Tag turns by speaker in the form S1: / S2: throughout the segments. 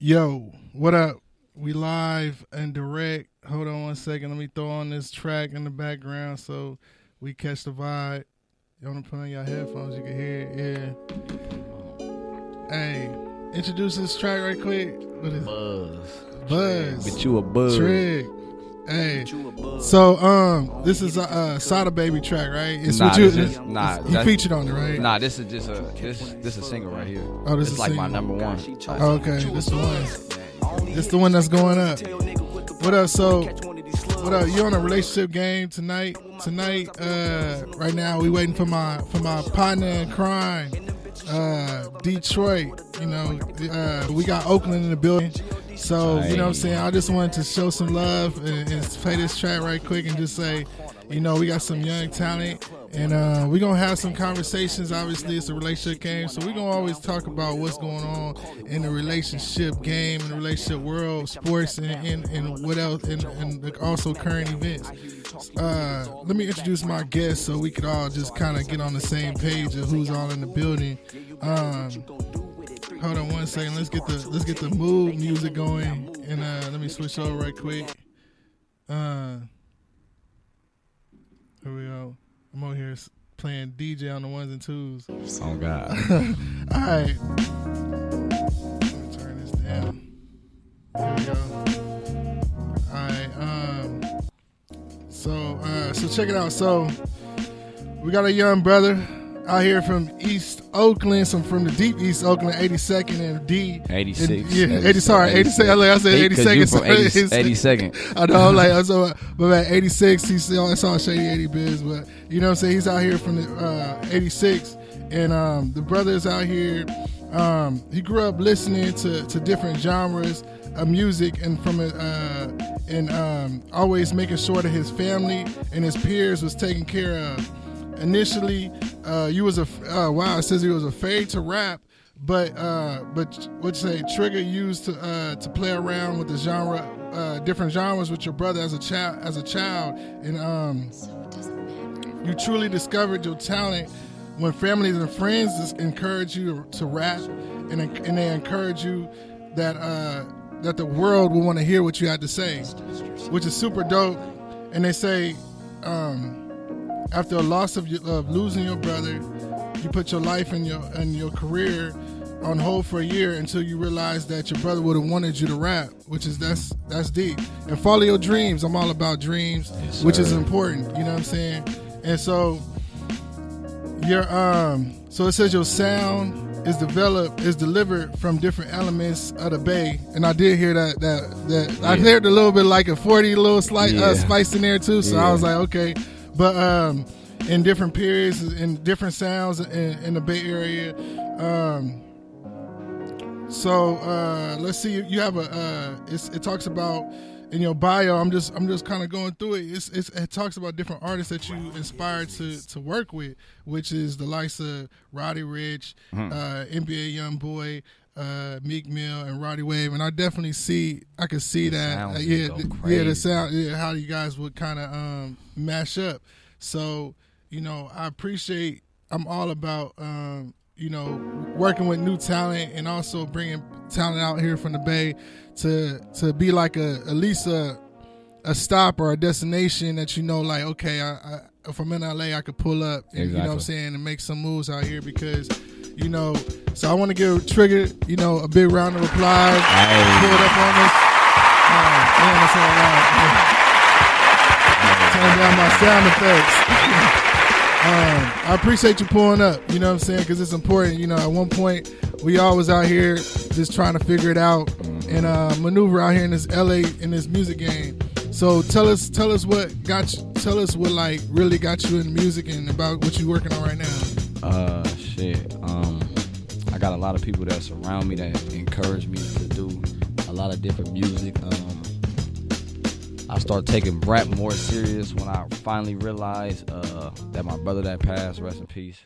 S1: Yo, what up? We live and direct. Hold on one second. Let me throw on this track in the background so we catch the vibe. You want to put on your headphones? You can hear it. Yeah. Hey, introduce this track right quick. What is Buzz.
S2: But you a buzz.
S1: Trig. Hey, so this is a Sada Baby track, right? It's
S2: Nah,
S1: what you
S2: this is- nah,
S1: you featured on it, right?
S2: Nah, this is just this a single right here.
S1: Oh, this
S2: it's
S1: is
S2: like my
S1: single.
S2: number one.
S1: Oh, okay, this the one. This the one that's going up. What up? So, what up? You on a relationship game tonight? Tonight, right now, we waiting for my partner in crime, Detroit. You know, we got Oakland in the building. So, you know what I'm saying? I just wanted to show some love and play this track right quick and just say, you know, we got some young talent and we're going to have some conversations. Obviously, it's a relationship game. So, we're going to always talk about what's going on in the relationship game, in the relationship world, sports, and what else, and also current events. Let me introduce my guest so we could all just kind of get on the same page of who's all in the building. Hold on one second. Let's get the mood music going, and let me switch over right quick. Here we go. I'm over here playing DJ on the ones and twos.
S2: Oh God!
S1: All right. Let me turn this down. Here we go. All right. So check it out. So we got a young brother out here from East Oakland, from the deep East Oakland, 82nd and D.
S2: 86.
S1: Yeah, 80. Sorry, 86. I said 82nd.
S2: From 82nd.
S1: I know, but at 86, it's all Shady 80 biz. But you know what I'm saying? He's out here from the 86, and the brother is out here. He grew up listening to different genres of music, and always making sure that his family and his peers was taken care of. Initially, it says he was afraid to rap, but what'd you say? Trigger used to play around with the genre, different genres with your brother as a child, and you truly discovered your talent when families and friends just encourage you to rap, and they encourage you that the world will want to hear what you had to say, which is super dope. And they say, after a loss of losing your brother, you put your life and your career on hold for a year until you realize that your brother would have wanted you to rap, which is that's deep. And follow your dreams. I'm all about dreams, yes, which is important. You know what I'm saying? And so so it says your sound is delivered from different elements of the Bay, and I did hear that yeah. I heard a little bit like a 40 little slight spice in there too. So I was like, okay. But in different periods, in different sounds in the Bay Area. Let's see. You have it talks about in your bio. I'm just kind of going through it. It talks about different artists that you inspired to work with, which is the likes of Roddy Ricch, NBA YoungBoy, Meek Mill, and Roddy Wave, and I definitely I could see that. The sound, how you guys would kind of mash up. So, you know, I'm all about you know, working with new talent and also bringing talent out here from the Bay to be like at least a stop or a destination that, you know, like, okay, if I'm in LA, I could pull up and, you know what I'm saying, and make some moves out here because, you know, so I want to give Trigger, you know, a big round of applause. Pull it up on us. That's all right. Turn down my sound effects. I appreciate you pulling up, you know what I'm saying, because it's important. You know, at one point, we all was out here just trying to figure it out and maneuver out here in this LA, in this music game. So tell us what like really got you in music and about what you working on right now.
S2: I got a lot of people that surround me that encourage me to do a lot of different music. I started taking rap more serious when I finally realized that my brother that passed, rest in peace,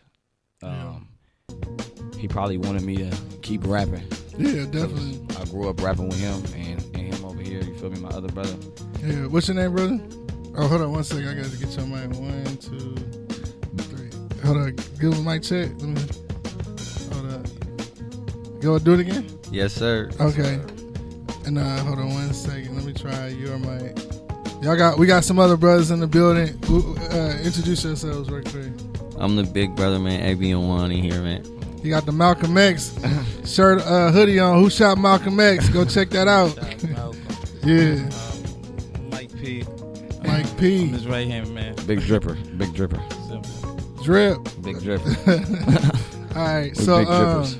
S2: he probably wanted me to keep rapping.
S1: Yeah, definitely.
S2: I grew up rapping with him and him over here, you feel me, my other brother.
S1: Yeah, what's your name, brother? Oh, hold on one second. I got to get your mic. 1, 2, 3. Hold on. Give him a mic check. Hold on. You want to do it again?
S2: Yes, sir.
S1: Okay. And hold on 1 second. Let me try your mic. We got some other brothers in the building. Introduce yourselves real quick.
S3: I'm the big brother, man. AB1 in here, man.
S1: You got the Malcolm X shirt, hoodie on. Who shot Malcolm X? Go check that out. Yeah.
S4: Mike P.
S1: Mike P.
S4: I'm his right hand man.
S2: Big dripper.
S4: Simple.
S1: Drip.
S2: Big dripper.
S1: All right.
S2: We're big drippers.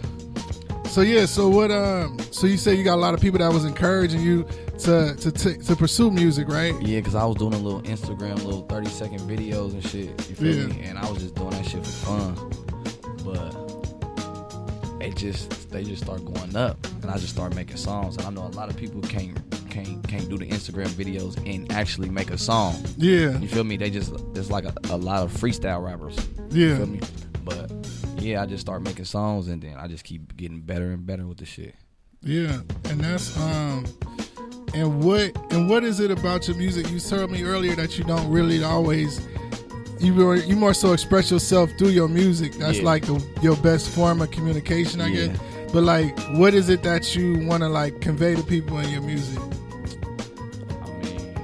S1: So you say you got a lot of people that was encouraging you to pursue music, right?
S2: Yeah, because I was doing a little Instagram, little 30-second videos and shit. You feel me? And I was just doing that shit for fun. But they just start going up, and I just started making songs. And I know a lot of people can't do the Instagram videos and actually make a song.
S1: Yeah.
S2: You feel me? There's like a lot of freestyle rappers.
S1: Yeah.
S2: You feel me? But yeah, I just start making songs, and then I just keep getting better and better with the shit.
S1: Yeah, and that's and what is it about your music? You told me earlier that you don't really always you more so express yourself through your music. That's like your best form of communication, I guess. But like, what is it that you want to like convey to people in your music?
S2: I mean,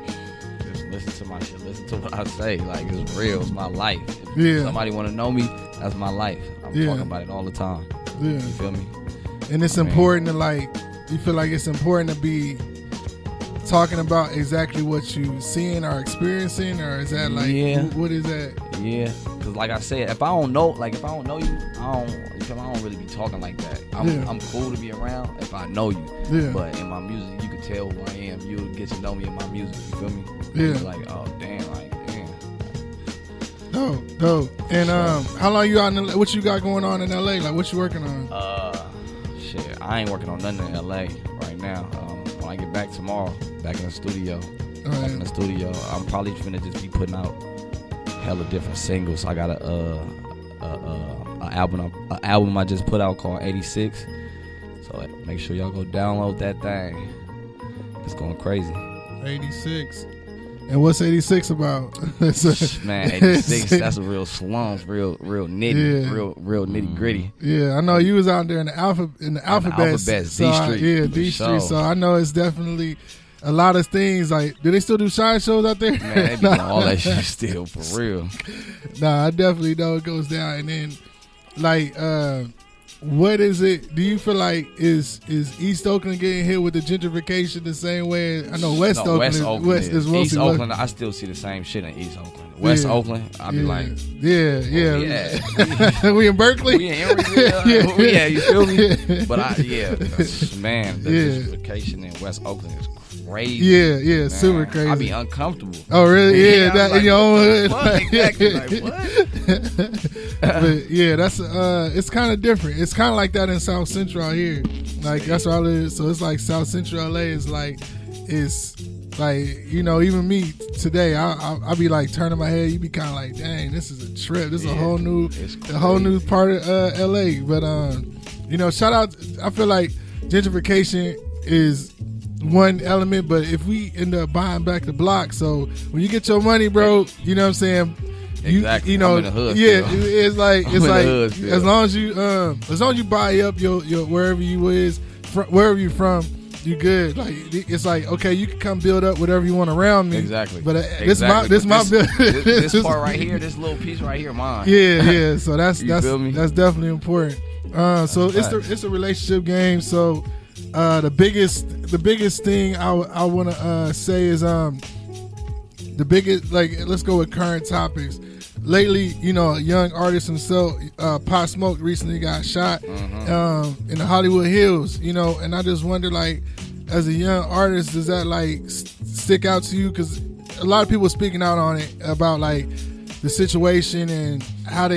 S2: just listen to my shit. Listen to what I say. Like, it's real. It's my life.
S1: Yeah.
S2: If somebody want to know me, that's my life. I'm talking about it all the time.
S1: Yeah.
S2: You feel me?
S1: And it's important to like. You feel like it's important to be talking about exactly what you seeing or experiencing, or is that like what is that?
S2: Yeah, because like I said, if I don't know you, I don't really be talking like that. I'm cool to be around if I know you. Yeah. But in my music, you can tell who I am. You'll get to know me in my music. You feel me?
S1: Yeah.
S2: It's like, oh damn, like damn.
S1: Dope. And how long you out in LA? What you got going on in LA? Like, what you working on?
S2: Shit, I ain't working on nothing in LA right now. When I get back tomorrow, back in the studio. I'm probably finna just be putting out hella different singles. I got a album I just put out called 86. So make sure y'all go download that thing. It's going crazy.
S1: 86. And what's 86 about?
S2: Man, 86, that's a real slums, real nitty, real nitty gritty.
S1: Yeah, I know you was out there in the alphabet.
S2: D Street.
S1: D Street. So I know it's definitely a lot of things. Like, do they still do side shows out there?
S2: Man, they be doing all that shit still, for real.
S1: Nah, I definitely know it goes down. And then, like, what is it? Do you feel like is East Oakland getting hit with the gentrification the same way? I know West Oakland is mostly
S2: East Oakland. I still see the same shit in East Oakland. West Oakland, I be like,
S1: yeah. We in Berkeley.
S2: We in Emeryville. Yeah, you feel me? But man, the gentrification in West Oakland is crazy.
S1: Yeah,
S2: man.
S1: Super crazy.
S2: I be uncomfortable.
S1: Oh, really? Yeah, that
S2: like,
S1: in your own hood.
S2: Exactly. Like, what?
S1: But yeah, that's it's kind of different. It's kind of like that in South Central out here. Like, that's where I live. So it's like South Central LA is like, it's like, you know, even me today, I be like turning my head. You be kind of like, dang, this is a trip. This is a whole new part of LA. But you know, shout out. I feel like gentrification is one element, but if we end up buying back the block, so when you get your money, bro, you know what I'm saying.
S2: Exactly.
S1: You know,
S2: I'm in the hood
S1: it's like
S2: still.
S1: as long as you buy up your wherever you from, you good. Like, it's like, okay, you can come build up whatever you want around me.
S2: Exactly.
S1: But this my building.
S2: This part right here, this little piece right here, mine.
S1: Yeah. So that's
S2: feel me?
S1: That's definitely important. So it's a relationship game. So the biggest thing I want to say is the biggest, like, let's go with current topics. Lately, you know, a young artist himself, Pop Smoke, recently got shot in the Hollywood Hills, you know, and I just wonder, like, as a young artist, does that, like, stick out to you? Because a lot of people speaking out on it about, like, the situation and how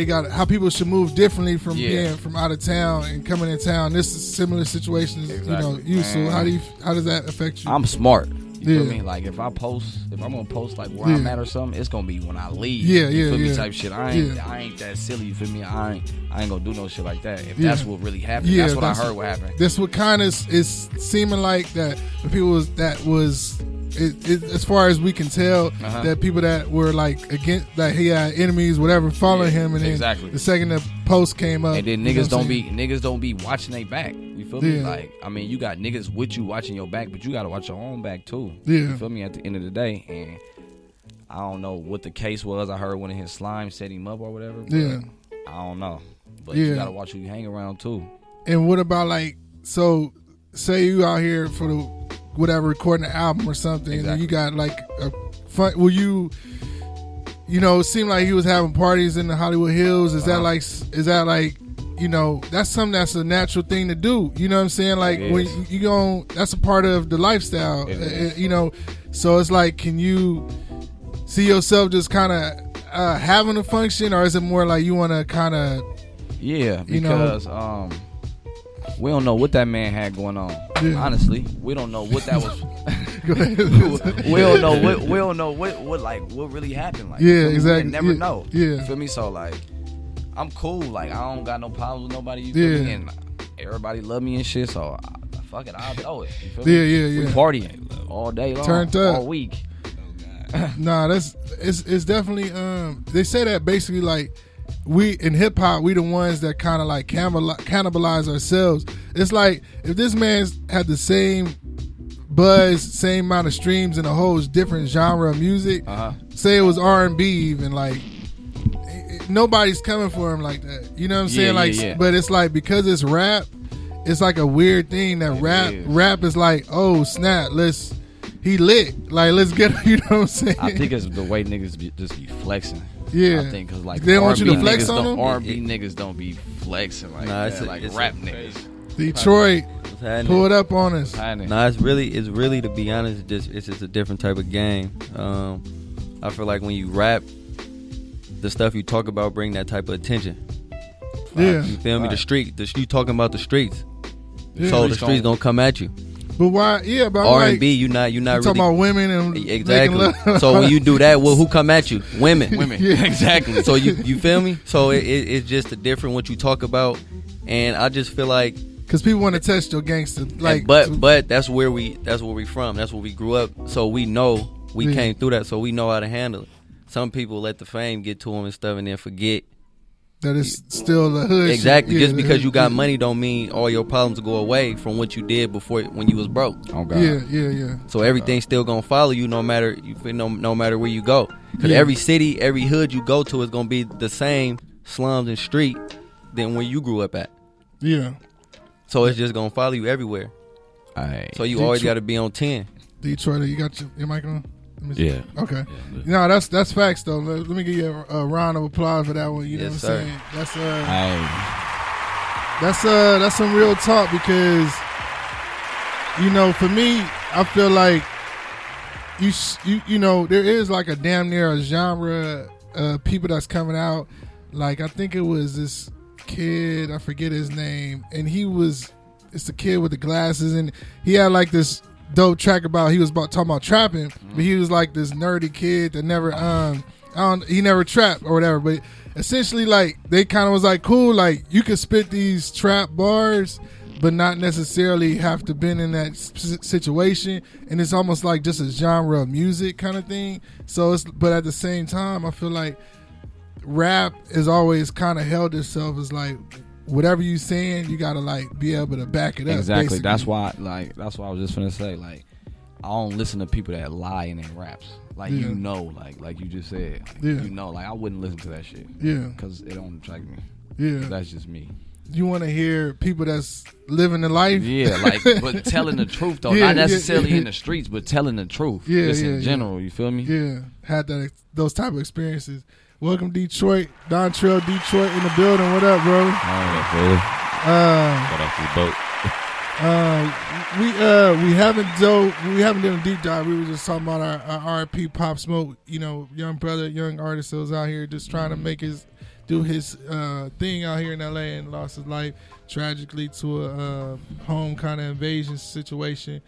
S1: people should move differently from being from out of town and coming in town. This is similar situations, you know, you. So how does that affect you?
S2: I'm smart. You feel me? Like, if I'm gonna post like where I'm at or something, it's gonna be when I leave. You feel me? Type shit. I ain't that silly. You feel me? I ain't gonna do no shit like that. If that's what really happened, that's what I heard what happened.
S1: That's what kind of is seeming like that the people that was as far as we can tell, that people that were like against, that he had enemies, whatever, following him, and then the second the post came up,
S2: and then niggas don't be watching their back. You feel me? Like, I mean, you got niggas with you watching your back, but you got to watch your own back too. You feel me? At the end of the day, and I don't know what the case was. I heard one of his slime set him up or whatever. But I don't know. But you got to watch who you hang around too. And
S1: what about, like, so say you out here for the whatever, recording an album or something, and you got like a fun, will you know, it seemed like he was having parties in the Hollywood Hills. Is that like, you know, that's something that's a natural thing to do. You know what I'm saying? Like, when you go, that's a part of the lifestyle, you know. So it's like, can you see yourself just kind of having a function, or is it more like you want to kind of,
S2: because we don't know what that man had going on. Honestly, we don't know what that was. we don't know what really happened. Like,
S1: exactly.
S2: We never know. You feel me? So like, I'm cool. Like, I don't got no problems with nobody. You feel me? And everybody love me and shit. So fuck it, I'll throw it. You feel me? We partying all day long,
S1: turned up
S2: all week.
S1: Nah, it's definitely they say that basically, like, we in hip hop, we the ones that kind of like cannibalize ourselves. It's like, if this man's had the same buzz, same amount of streams in a whole different genre of music, say it was R&B even, like, nobody's coming for him like that. You know what I'm saying? But it's like, because it's rap, it's like a weird thing that rap is like, oh snap, he lit, like, let's get, you know what I'm saying?
S2: I think it's the way niggas just be flexing.
S1: I
S2: think because, like,
S1: they don't want you to flex on them.
S2: R&B niggas don't be flexing like that, like rap niggas.
S1: Detroit, pull it up on us.
S3: Nah, it's really, to be honest, it's just a different type of game. I feel like when you rap, the stuff you talk about bring that type of attention. You feel me? The street, you talking about the streets, so the streets gonna come at you.
S1: But why? Yeah, but
S3: R&B, you're not
S1: you
S3: really
S1: talking about women and
S3: exactly. So when you do that, well, who come at you? Women.
S2: Exactly.
S3: So you feel me? So it's just a different what you talk about, and I just feel like,
S1: because people want to test your gangster, like,
S3: but that's where we from. That's where we grew up. So we know we came through that. So we know how to handle it. Some people let the fame get to them and stuff, and then forget
S1: that it's still the hood.
S3: Exactly. Just because you got money don't mean all your problems go away from what you did before, when you was broke.
S2: Oh God.
S1: Yeah.
S3: So everything's still gonna follow you no matter no matter where you go. Because every city, every hood you go to is gonna be the same slums and street than where you grew up at.
S1: Yeah.
S3: So it's just gonna follow you everywhere. So you always got to be on 10.
S1: Detroit, you got your mic on?
S2: Yeah.
S1: Okay. No, that's facts though. Let me give you a round of applause for that one. You know what I'm saying? That's some real talk, because, you know, for me, I feel like you know, there is like a damn near a genre of people that's coming out. Like, I think it was this kid, I forget his name, and it's the kid with the glasses, and he had like this dope track he was talking about trapping, but he was like this nerdy kid that never he never trapped or whatever, but essentially, like, they kind of was like, cool, like, you could spit these trap bars but not necessarily have to been in that situation, and it's almost like just a genre of music kind of thing. So but at the same time, I feel like rap has always kind of held itself as like, whatever you saying, you gotta like be able to back it up.
S2: Exactly.
S1: Basically.
S2: That's why I was just gonna say, like, I don't listen to people that lie in their raps. Like, you know, like you just said, you know, like, I wouldn't listen to that shit. Yeah. Because it don't attract me. Yeah. That's just me.
S1: You want to hear people that's living the life?
S2: Yeah, like, but telling the truth though, not necessarily in the streets, but telling the truth. Yeah, just in general. You feel me?
S1: Yeah. Had those type of experiences. Welcome, Detroit. Don Trail, Detroit in the building. What up, bro?
S5: What up, the boat?
S1: We haven't done a deep dive. We were just talking about our RP Pop Smoke. You know, young brother, young artist that was out here just trying to do his thing out here in LA, and lost his life tragically to a home kind of invasion situation.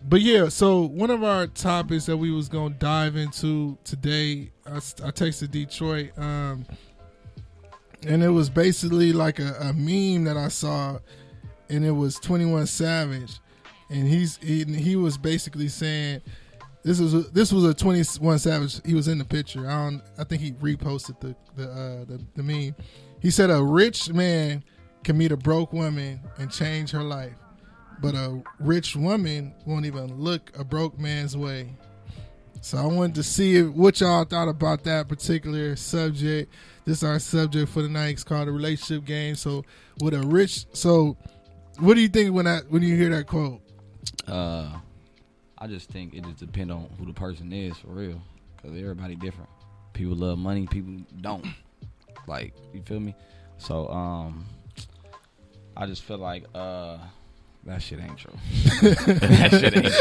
S1: But yeah, so one of our topics that we was gonna dive into today, I texted Detroit, and it was basically like a meme that I saw, and it was 21 Savage, and he was basically saying this was a 21 Savage. He was in the picture. I think he reposted the meme. He said a rich man can meet a broke woman and change her life, but a rich woman won't even look a broke man's way. So I wanted to see what y'all thought about that particular subject. This is our subject for the night. It's called a relationship game. So what do you think when you hear that quote?
S2: I just think it just depends on who the person is for real, because everybody different. People love money, people don't. Like, you feel me? So I just feel like that shit ain't true. That shit ain't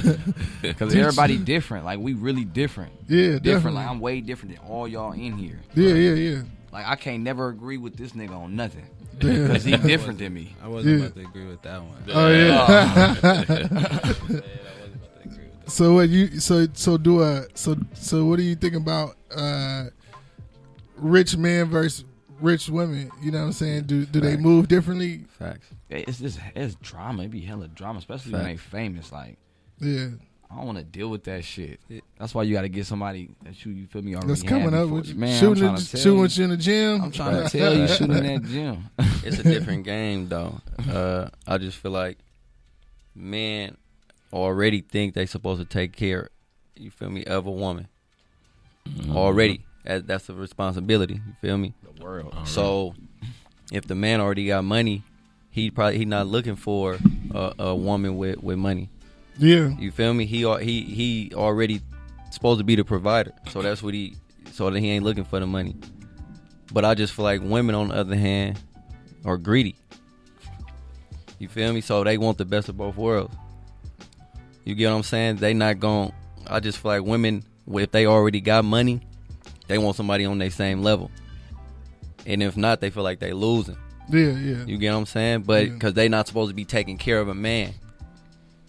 S2: true. Because everybody different. Like, we really different.
S1: Yeah,
S2: different.
S1: definitely.
S2: Like, I'm way different than all y'all in here.
S1: Yeah.
S2: Like, I can't never agree with this nigga on nothing. Because he different than me.
S4: I wasn't about to agree with that one.
S1: Oh yeah.
S4: I wasn't about to agree with that.
S1: So what do you think about rich men versus rich women? You know what I'm saying? Do they move differently?
S3: Facts.
S2: It's drama. It be hella drama, especially when they famous. Like,
S1: yeah.
S2: I don't want to deal with that shit. That's why you got to get somebody that you feel me already.
S1: That's coming up with you.
S2: Man,
S1: Shooting with you in the gym.
S2: I'm trying to tell you, shooting in that gym.
S3: It's a different game, though. I just feel like men already think they supposed to take care, you feel me, of a woman. Already. That's a responsibility, you feel me?
S2: The world.
S3: So if the man already got money, he not looking for a woman with money.
S1: Yeah.
S3: You feel me? He already supposed to be the provider. So that's what so that he ain't looking for the money. But I just feel like women, on the other hand, are greedy. You feel me? So they want the best of both worlds. You get what I'm saying? They not gon' I just feel like women, if they already got money, they want somebody on their same level. And if not, they feel like they losing.
S1: Yeah.
S3: You get what I'm saying? But because they not supposed to be taking care of a man.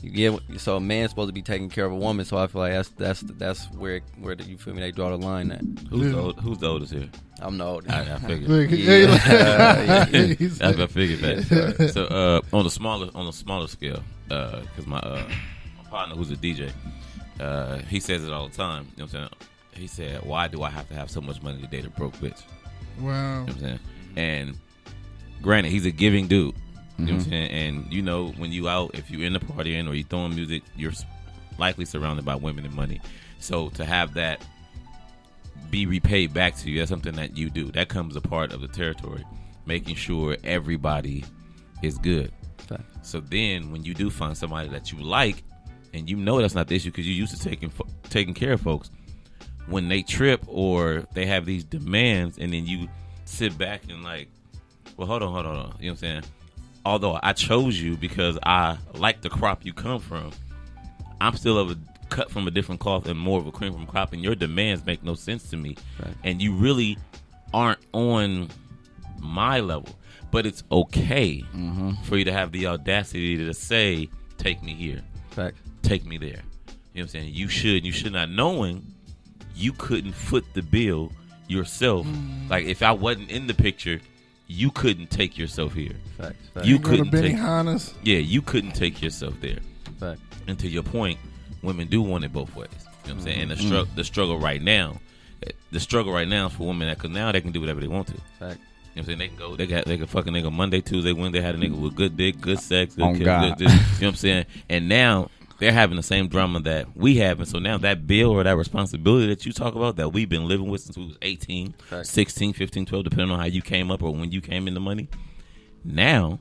S3: You get so a man's supposed to be taking care of a woman. So I feel like that's where you feel me, they draw the line at.
S5: Who's the oldest here?
S3: I'm the oldest.
S5: I figured.
S1: Look,
S5: That's what I figured that. So on the smaller scale, because my partner who's a DJ, he says it all the time. You know what I'm saying? He said, "Why do I have to have so much money to date a broke bitch?"
S1: Wow.
S5: You know what I'm saying? And granted, he's a giving dude. You know what I'm saying? And you know, when you out, if you're in the partying or you throwing music, you're likely surrounded by women and money. So to have that be repaid back to you, that's something that you do. That comes a part of the territory, making sure everybody is good.
S3: Okay.
S5: So then when you do find somebody that you like, and you know that's not the issue because you're used to taking care of folks, when they trip or they have these demands, and then you sit back and like, well, hold on. You know what I'm saying? Although I chose you because I like the crop you come from, I'm still cut from a different cloth and more of a cream from crop, and your demands make no sense to me.
S3: Right.
S5: And you really aren't on my level. But it's okay for you to have the audacity to say, take me here.
S3: Fact.
S5: Take me there. You know what I'm saying? You should not, knowing you couldn't foot the bill yourself. Like, if I wasn't in the picture, you couldn't take yourself here.
S3: Fact.
S5: You
S1: Go to
S5: couldn't take.
S1: Benihana's.
S5: Yeah, you couldn't take yourself there.
S3: Fact.
S5: And to your point, women do want it both ways. You know what I'm saying? And the struggle right now is for women because now they can do whatever they want to.
S3: Fact.
S5: You know what I'm saying? They can go. They can fuck a nigga Monday, Tuesday, Wednesday. Had a nigga with good dick, good sex, good kids,
S2: God.
S5: good this. You know what I'm saying? And now they're having the same drama that we have, and so now that bill or that responsibility that you talk about that we've been living with since we was 18,
S3: Fact. 16,
S5: 15, 12, depending on how you came up or when you came into money. Now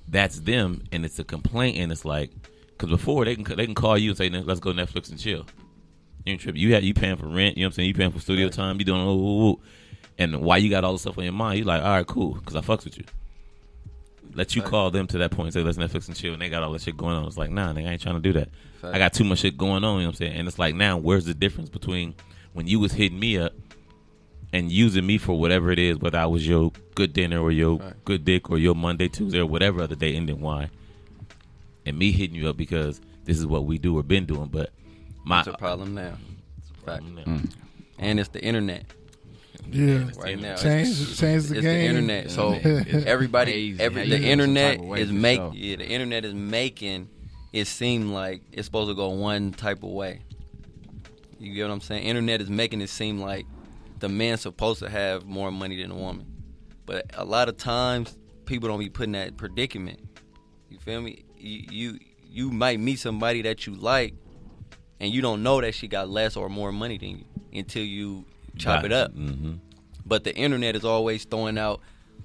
S5: that's them, and it's a complaint, and it's like, because before they can call you and say, let's go Netflix and chill. You ain't tripping. You paying for rent. You know what I'm saying? You paying for studio time. You doing and while you got all the stuff on your mind, you like, all right, cool, because I fucks with you. Let you call them to that point and say, let's Netflix and chill, and they got all that shit going on. It's like, nah, nigga, I ain't trying to do that.
S3: Fact.
S5: I got too much shit going on, you know what I'm saying? And it's like, now, where's the difference between when you was hitting me up and using me for whatever it is, whether I was your good dinner or your good dick or your Monday, Tuesday, or whatever other day ending why, and me hitting you up because this is what we do or been doing, but
S3: It's a problem now. Fact. And it's the internet.
S1: Yeah.
S3: Right now,
S1: Change the
S3: it's
S1: game.
S3: the internet. So everybody, the internet is the internet is making it seem like it's supposed to go one type of way. You get what I'm saying? Internet is making it seem like the man's supposed to have more money than the woman. But a lot of times, people don't be put in that predicament. You feel me? You might meet somebody that you like, and you don't know that she got less or more money than you until you chop it up.
S5: Mm-hmm.
S3: But the internet is always throwing out,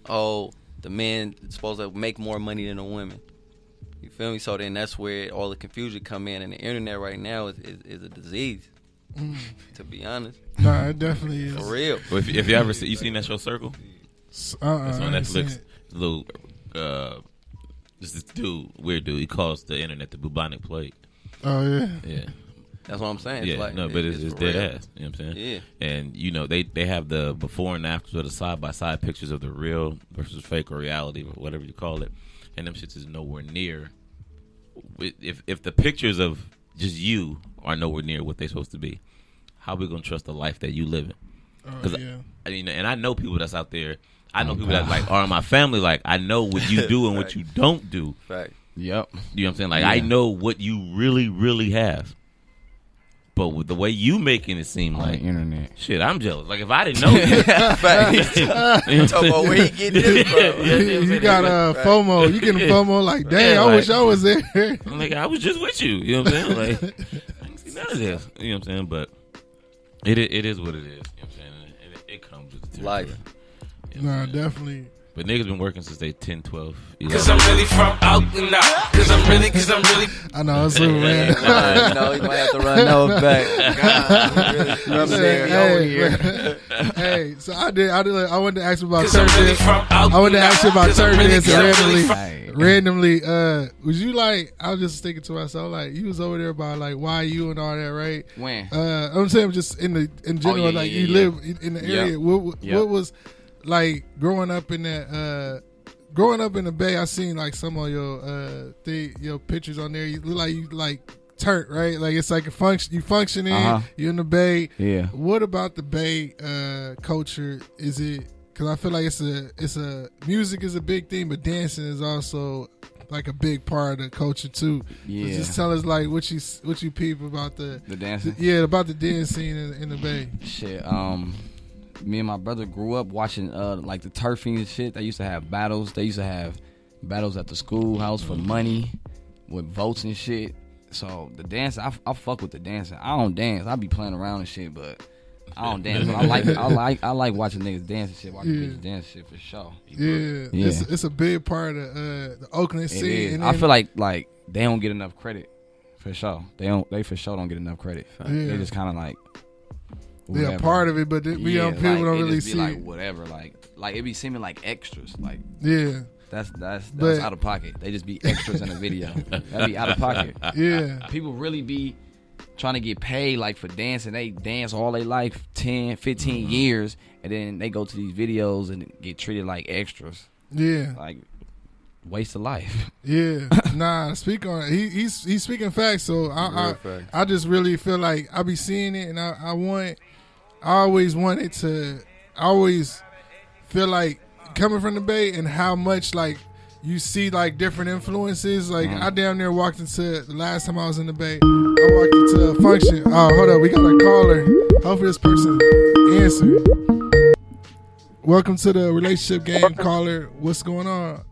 S3: oh, the man is supposed to make more money than the woman. You feel me? So then that's where all the confusion come in, and the internet right now is a disease. To be honest.
S1: Nah, it definitely is.
S3: For real.
S5: Well, if you ever you seen that show Circle? It's on Netflix. Little this dude, weird dude. He calls the internet the bubonic plague.
S1: Oh yeah.
S5: Yeah.
S3: That's what I'm saying.
S5: Yeah,
S3: it's like,
S5: no, but it's dead
S3: real.
S5: ass. You know what I'm saying?
S3: Yeah.
S5: And they have the before and after, or the side by side pictures of the real versus fake or reality or whatever you call it, and them shits is nowhere near. If the pictures of just you are nowhere near what they're supposed to be, how we gonna trust the life that you living? Because I mean, and I know people that's out there. I know people that like are in my family. Like I know what you do and what you don't do.
S3: Right.
S2: Yep.
S5: You know what I'm saying? Like I know what you really, really have. But with the way you making it seem
S2: on
S5: like
S2: the internet,
S5: shit, I'm jealous. Like if I didn't know you,
S3: Talk about where he getting this from.
S1: You got FOMO. You getting FOMO like, dang, I wish I was there.
S5: I'm like, I was just with you. You know what I'm saying? Like, I didn't see none of this. You know what I'm saying? But it is what it is. You know what I'm saying? It comes with the territory.
S3: Life.
S5: You know what
S1: Nah,
S5: I'm saying?
S1: definitely.
S5: But niggas been working since they 10, 12, 11.
S6: Cause I'm really from out and out. Cause I'm really.
S1: I know, it's super random.
S3: You know, you might have to run those back. God, really
S1: Hey, so I wanted to ask you about
S6: Cause I'm
S1: turn
S6: really
S1: dance.
S6: from out
S1: I wanted to ask you about
S6: Cause I'm
S1: turn
S6: really-
S1: dance
S6: cause I'm really
S1: randomly.
S6: from-
S1: Randomly, was you like? I was just thinking to myself, like you was over there about like YU and all that, right?
S2: when
S1: I'm saying just in general,
S2: yeah,
S1: like
S2: yeah,
S1: you
S2: yeah.
S1: live in the area.
S2: Yeah.
S1: What was like growing up in that? Growing up in the Bay, I seen like some of your pictures on there. You look like you like turnt, right? Like it's like a function. You functioning. You in the Bay.
S2: Yeah.
S1: What about the Bay culture? Is it? Because I feel like it's a music is a big thing, but dancing is also like a big part of the culture too.
S2: Yeah.
S1: So just tell us like what you peep about the
S2: dancing.
S1: about the dance scene in the Bay.
S2: Shit. Me and my brother grew up watching like the turfing and shit. They used to have battles. They used to have battles at the schoolhouse for money with votes and shit. So the dance, I fuck with the dancing. I don't dance. I be playing around and shit, but I don't dance. But I like watching niggas dance and shit. Watching bitches dance and shit for sure.
S1: Yeah. It's a big part of the Oakland
S2: It
S1: scene.
S2: is.
S1: And
S2: I
S1: then-
S2: feel like they don't get enough credit for sure. They for sure don't get enough credit. They just kind of like.
S1: They're a
S2: whatever.
S1: part of it, but we young people
S2: like,
S1: don't
S2: it
S1: really
S2: just be
S1: see
S2: like
S1: it.
S2: whatever. Like it be seeming like extras. Like
S1: Yeah,
S2: that's
S1: But-
S2: out of pocket. They just be extras in a video. That'd be out of pocket.
S1: yeah,
S2: People really be trying to get paid like for dancing. They dance all their life, 10, 15 years, and then they go to these videos and get treated like extras.
S1: yeah,
S2: Like waste of life.
S1: yeah. Nah, speak on it. He's speaking facts. So
S3: Real facts.
S1: I just really feel like I be seeing it, and I always wanted to. I always feel like coming from the Bay and how much like you see like different influences. Like I damn near walked into the last time I was in the Bay. I walked into a function. Oh, hold up, we got a caller. Hopefully this person answered. Welcome to the relationship game, caller. What's going on?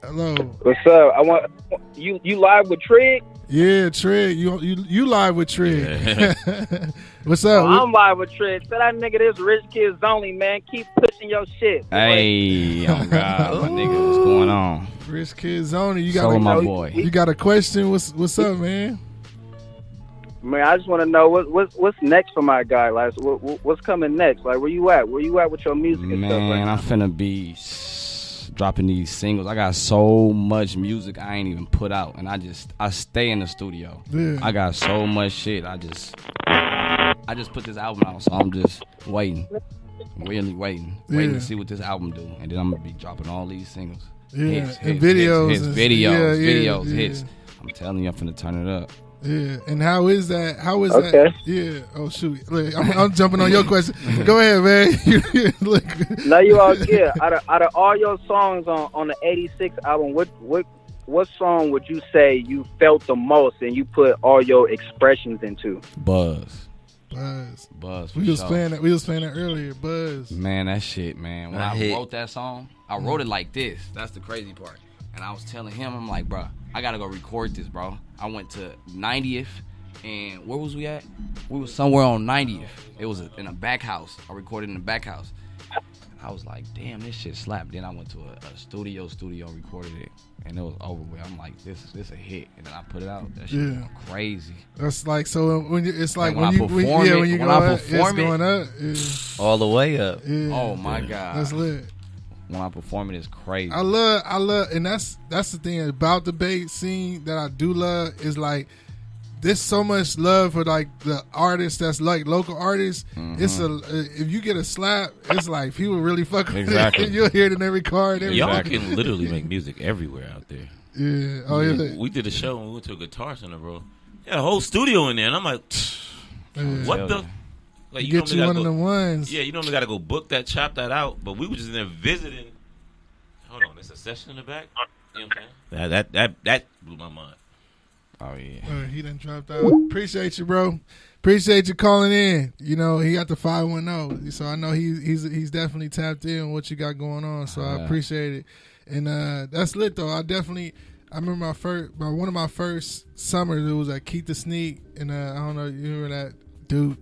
S1: Hello.
S7: What's up? I want you live with Trig?
S1: Yeah, Trig. You live with Trig. What's up?
S7: I'm live with Trig. Tell that nigga this rich kids only, man. Keep pushing your shit.
S2: Hey, oh God, my nigga, what's going on?
S1: Rich Kids Only. You
S2: So
S1: got
S2: my boy.
S1: You got a question? What's up, man?
S7: Man, I just want to know what's next for my guy. Like, what's coming next? Like, where you at? Where you at with your music and stuff?
S2: Man, I'm finna be dropping these singles. I got so much music I ain't even put out, and I stay in the studio.
S1: Yeah.
S2: I got so much shit. I just put this album out, so I'm just waiting, really waiting
S1: Yeah.
S2: to see what this album do, and then I'm gonna be dropping all these singles.
S1: Yeah,
S2: Hits,
S1: and videos,
S2: hits,
S1: and-
S2: videos,
S1: yeah,
S2: videos,
S1: yeah.
S2: hits. I'm telling you, I'm finna turn it up.
S1: Yeah, and how is that? How is
S7: Okay.
S1: that? Yeah. Oh shoot, look, I'm jumping on your question. Go ahead, man. Look.
S7: No, you all good. Out of all your songs on the '86 album, what song would you say you felt the most and you put all your expressions into?
S2: Buzz.
S1: Buzz.
S2: For
S1: We was
S2: sure.
S1: playing that. We was playing that earlier. Buzz.
S2: Man, that shit, man. When
S3: That
S2: I
S3: hit.
S2: wrote that song, I wrote it like this. That's the crazy part. And I was telling him, I'm like, bro, I gotta go record this, bro. I went to 90th, and where was we at? We was somewhere on 90th. It was in a back house. I recorded in the back house. I was like, damn, this shit slapped. Then I went to a studio, recorded it, and it was over with. I'm like, this a hit. And then I put it out. That shit
S1: Yeah.
S2: was crazy.
S1: That's like so when you, it's like
S2: Like,
S1: when
S2: when I
S1: you
S2: perform it-
S1: when you
S2: when
S1: go
S2: I
S1: up, it's
S2: perform it-
S1: going up. Yeah.
S3: All the way up.
S1: Yeah.
S2: Oh my God.
S1: That's lit.
S2: When I perform it, it's crazy.
S1: I love, and that's the thing about the Bay scene that I do love is like there's so much love for like the artists that's like local artists.
S2: Mm-hmm.
S1: It's if you get a slap, it's like people really fuck with
S2: Exactly.
S1: it. You'll hear it in every car and everything.
S5: Y'all can literally make music everywhere out there.
S1: Yeah. Oh yeah.
S5: We did a show when we went to a Guitar Center, bro. They had a whole studio in there, and I'm like, what the? Like,
S1: You get
S5: normally
S1: you
S5: gotta
S1: one of
S5: go-
S1: them ones.
S5: Yeah, you normally got to go book that, chop that out. But we were just in there visiting. Hold on, there's a session in the back. You know what I'm saying? That blew my mind.
S2: Oh yeah.
S1: He done dropped out. Appreciate you, bro. Appreciate you calling in. You know, he got the 510, so I know he's definitely tapped in on what you got going on. So I appreciate it, and that's lit though. I remember one of my first summers. It was at Keith the Sneak, and I don't know, you remember that dude.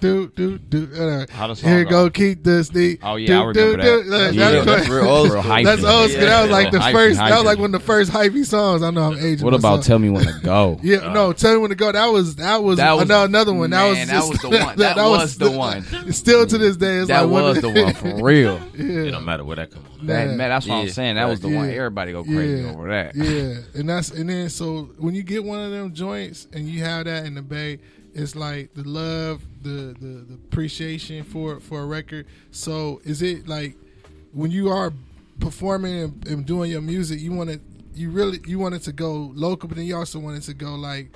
S2: How the song
S1: Here
S2: go?
S1: go Keith the Sneak.
S2: Oh yeah, I remember that.
S3: Yeah, that's real old school.
S2: hypey.
S1: That's old school. That was like the
S2: Hypey,
S1: first. That was
S2: hypey.
S1: like one of the first hypey songs. I know I'm aging.
S2: What about
S1: myself.
S2: Tell Me When to Go?
S1: Yeah, no, tell me when to go. That was
S2: That was-
S1: another one.
S2: man, that was the one. That was the one.
S1: Still to this day, it's
S2: That
S1: like one
S2: was
S1: of
S2: the one for real.
S5: It
S1: Yeah,
S5: don't matter where that comes from.
S2: That,
S1: Yeah.
S2: man, that's what I'm
S3: Yeah.
S2: saying. That was the one.
S1: Yeah.
S2: Everybody go crazy
S1: Yeah.
S2: over that.
S1: yeah, and then so when you get one of them joints and you have that in the Bay, it's like the love, the appreciation for a record. So is it like when you are performing and doing your music, you want it to go local, but then you also want it to go like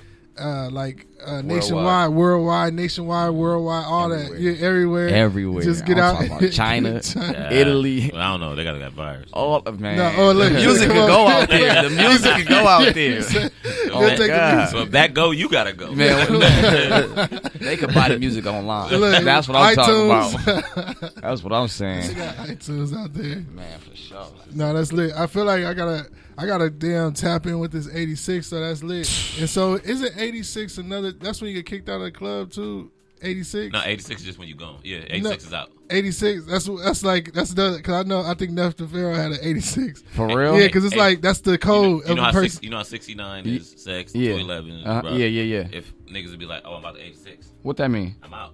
S1: nationwide, worldwide, all
S2: Everywhere.
S1: that. Yeah, everywhere.
S2: Everywhere.
S1: Just get
S2: I'm
S1: out.
S2: talking about China,
S5: Yeah.
S2: Italy.
S5: Well, I don't know. They got that virus.
S2: All of man.
S1: No, oh, look,
S2: the music
S1: come
S2: can
S1: on.
S2: go out there. The music can go out there.
S5: Oh,
S1: They'll take the
S2: God.
S1: music.
S5: So if that go, you gotta go.
S2: Man, they could buy the music online.
S1: Look,
S2: That's what I'm
S1: iTunes.
S2: talking about. That's what I'm
S1: They
S2: saying.
S1: got iTunes out there.
S2: Man, for sure.
S1: No, that's lit. I feel like I gotta damn tap in with this 86, so that's lit. And so isn't 86 another? That's when you get kicked out of the club too. 86.
S5: No, 86 is just when you gone. Yeah, 86 is out.
S1: 86. That's the because I think Nothin Pharaoh had an 86.
S2: For real?
S1: Yeah, because it's like that's the code
S5: You know
S1: of
S5: how
S1: a person.
S5: you know how 69 is sex,
S2: Yeah.
S5: 211.
S2: Yeah.
S5: If niggas would be like, oh, I'm about to 86,
S2: What that mean?
S5: I'm out.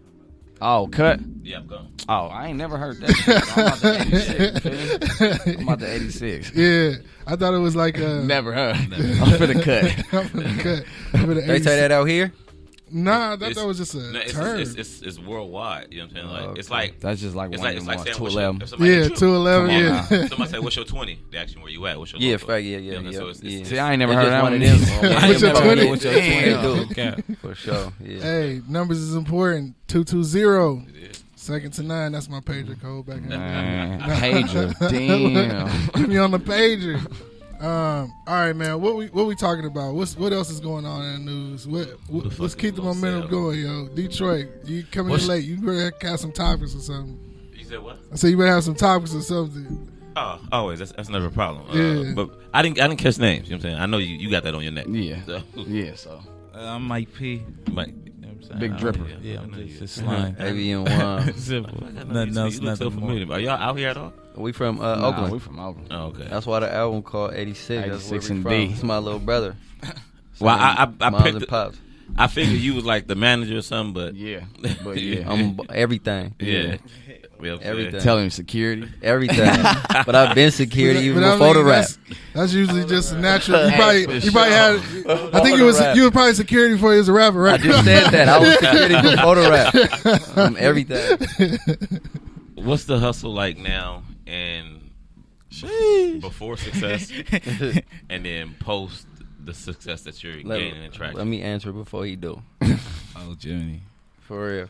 S2: Oh, cut.
S5: Yeah, I'm gone.
S2: Oh, I ain't never heard that shit. I'm about to 86. I'm about to 86.
S1: Yeah, I thought it was like
S2: Never heard. I'm for the cut.
S1: I'm finna cut. I'm finna
S3: They
S1: 86.
S3: say that out here?
S1: Nah, I thought
S5: It's-
S1: that was just a
S5: No,
S1: term.
S5: it's worldwide. You know what I'm saying? Like
S3: Okay.
S5: it's like
S2: That's just like
S5: it's
S2: one
S5: like
S2: of
S5: it's
S2: them
S5: like
S2: ones.
S5: saying what's your-
S2: 211.
S5: if somebody
S1: Yeah,
S5: hit you,
S1: 211.
S2: Come on
S1: Yeah.
S2: now.
S5: somebody say what's your 20? They ask you where you at. What's your
S3: Yeah,
S5: local?
S3: fact, yeah.
S5: You know what I'm saying? So it's-
S2: See, I ain't never
S3: It's
S2: heard
S3: just
S2: that
S3: one
S2: one.
S3: of them.
S2: either.
S1: What's your
S2: Damn.
S1: 20?
S3: What's your
S2: Damn.
S3: 20 do? For sure. Yeah.
S1: Hey, numbers is important. 220. Second to 9. That's my pager code back in the day.
S2: Man, pager. Damn.
S1: Keep me on the pager. All right, man. What we talking about? What else is going on in the news? Let's keep the momentum going, yo. Detroit, you coming in late. You better have some topics or something.
S5: You said what?
S1: I said you better have some topics or something.
S5: Oh, always. That's never a problem.
S1: Yeah.
S5: But I didn't catch names. You know what I'm saying? I know you got that on your neck.
S2: Yeah.
S5: So,
S2: Yeah, so.
S4: I'm Mike P.
S5: Mike,
S4: You know what I'm saying?
S2: Big
S4: I
S2: dripper.
S4: don't- Yeah, I'm
S5: I know
S4: just
S5: you.
S4: slime.
S3: ABN1.
S4: Simple.
S5: I know
S4: Nothing
S5: you,
S4: else,
S5: you look so
S4: nothing more.
S5: familiar. Are y'all out here at all?
S3: We from
S2: Nah,
S3: Oakland.
S2: we from Oakland.
S5: Oh, okay.
S3: That's why the album called 86. That's where
S2: 86
S3: we
S2: and
S3: from.
S2: D.
S3: It's my little brother.
S5: Well, I
S3: Moms
S5: picked.
S3: and pops.
S5: I figured you was like the manager or something, but
S2: Yeah. But yeah.
S3: I'm everything.
S5: yeah. Well,
S3: Everything.
S2: Tell him security.
S3: Everything. But I've been security even
S1: But I
S3: before the
S1: mean,
S3: rap.
S1: That's usually just a natural. You
S2: Hey,
S1: probably
S2: for
S1: had. I think you was probably security before you was a rapper, right?
S3: I just said that. I was security before the rap. I'm everything.
S5: What's the hustle like now and before success, and then post the success that you're gaining and traction?
S3: Let me answer before he do.
S2: Oh, Jimmy.
S3: For real.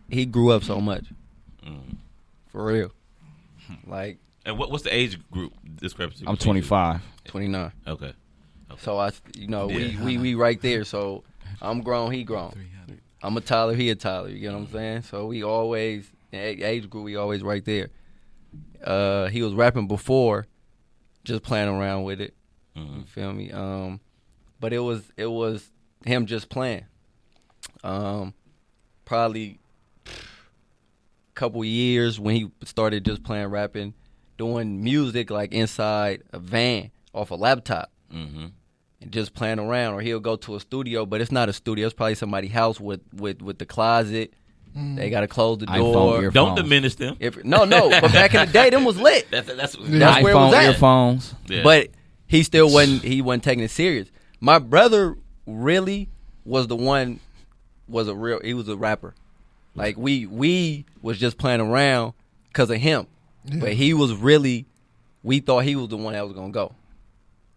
S3: He grew up so much. For real. Like.
S5: And what's the age group discrepancy?
S2: I'm 25.
S3: 29.
S5: Okay.
S3: So we right there. So I'm grown, he grown. I'm a Tyler, he a Tyler. You get what I'm saying? So we always age group. We always right there. He was rapping before, just playing around with it. You feel me? But it was him just playing. Probably a couple years when he started just playing rapping, doing music like inside a van off a laptop. And just playing around, or he'll go to a studio, but it's not a studio. It's probably somebody's house with the closet. They gotta close the door.
S5: Don't diminish them.
S3: No, but back in the day, them was lit.
S5: That's
S3: where it was at.
S2: Earphones.
S5: Yeah.
S3: But he still wasn't taking it serious. My brother really was the one. He was a rapper. Like we was just playing around because of him, but he was really. We thought he was the one that was gonna go.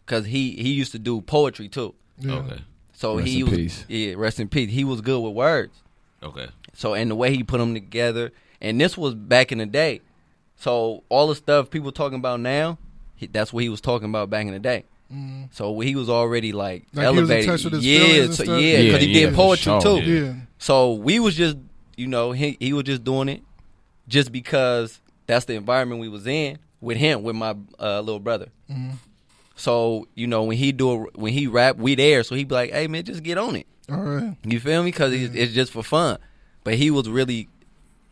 S3: Cause he used to do poetry too.
S1: Yeah.
S5: Okay.
S3: So
S2: Rest in peace.
S3: Yeah, rest in peace. He was good with words.
S5: Okay.
S3: So and the way he put them together, and this was back in the day. So all the stuff people talking about now, that's what he was talking about back in the day. So he was already like elevated.
S1: He was in touch with his feelings and stuff?
S3: Because he did poetry
S2: for sure.
S3: too.
S1: Yeah.
S3: So we was just, he was just doing it, just because that's the environment we was in with him, with my little brother. So, when he rap, we there. So he be like, hey, man, just get on it.
S1: All right.
S3: You feel me? Because it's just for fun. But he was really,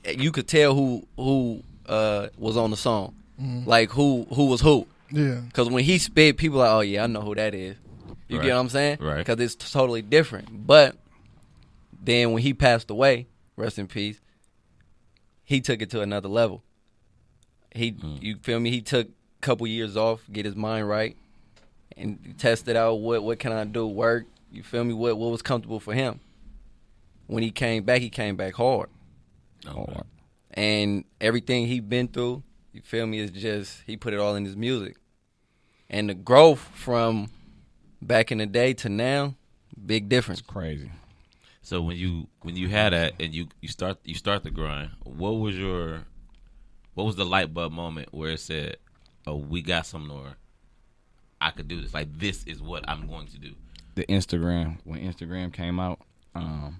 S3: you could tell who was on the song. Like who was who.
S1: Yeah.
S3: Because when he spit, people like, oh, yeah, I know who that is. You
S5: Right.
S3: get what I'm saying?
S5: Right.
S3: Because it's totally different. But then when he passed away, rest in peace, he took it to another level. You feel me? He took a couple years off, get his mind right. And tested out what can I do, work, you feel me, what was comfortable for him. When he came back hard.
S5: Okay.
S3: And everything he been through, you feel me, is just, he put it all in his music. And the growth from back in the day to now, big difference.
S2: Crazy.
S5: So when you had that and you start the grind, what was the light bulb moment where it said, oh, we got something, or I could do this. Like, this is what I'm going to do.
S2: The Instagram. When Instagram came out, I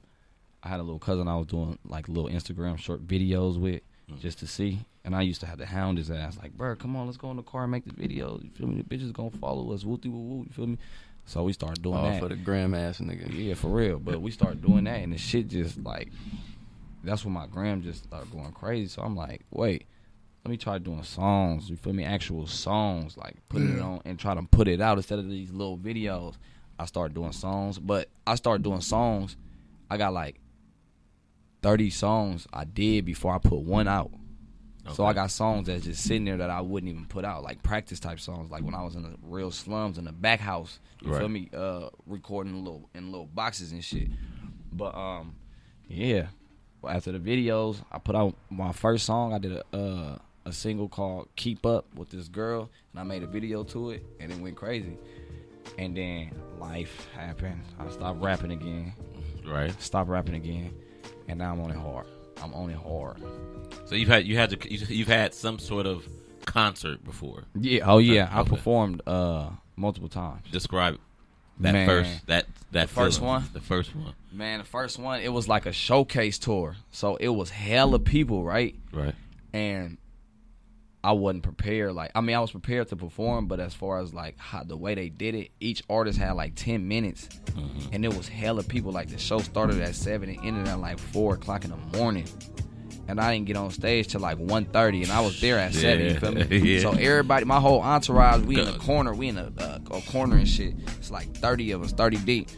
S2: had a little cousin I was doing like little Instagram short videos with just to see. And I used to have to hound his ass like, bro, come on, let's go in the car and make the video. You feel me? The bitches gonna follow us. Woo-dee woo-woo. You feel me? So we started doing that.
S3: For the gram ass nigga.
S2: Yeah, for real. But we started doing that, and the shit just like, that's when my gram just started going crazy. So I'm like, wait. Let me try doing songs, you feel me? Actual songs, like putting it on and try to put it out instead of these little videos. I started doing songs, but I started doing songs. I got like 30 songs I did before I put one out. Okay. So I got songs that's just sitting there that I wouldn't even put out, like practice type songs, like when I was in the real slums in the back house. You feel me? Recording in little boxes and shit. But yeah. Well, after the videos, I put out my first song. I did a single called Keep Up with this girl, and I made a video to it, and it went crazy. And then life happened. I stopped rapping again.
S5: Right.
S2: Stopped rapping again, and now I'm on it hard.
S5: So you've had some sort of concert before.
S2: Yeah. Oh yeah.
S5: Okay.
S2: I performed multiple times.
S5: Describe that
S2: Man.
S5: first
S2: one.
S5: The first one.
S2: Man, the first one, it was like a showcase tour. So it was hella people, right?
S5: Right.
S2: And I wasn't prepared. I was prepared to perform, but as far as like the way they did it, each artist had like 10 minutes, and it was hella people. Like the show started at 7 and ended at like 4 o'clock in the morning, and I didn't get on stage till like 1:30, and I was there at 7. You feel me?
S5: Yeah.
S2: So everybody, my whole entourage, we in the corner, we in a corner and shit. It's like 30 of us, 30 deep.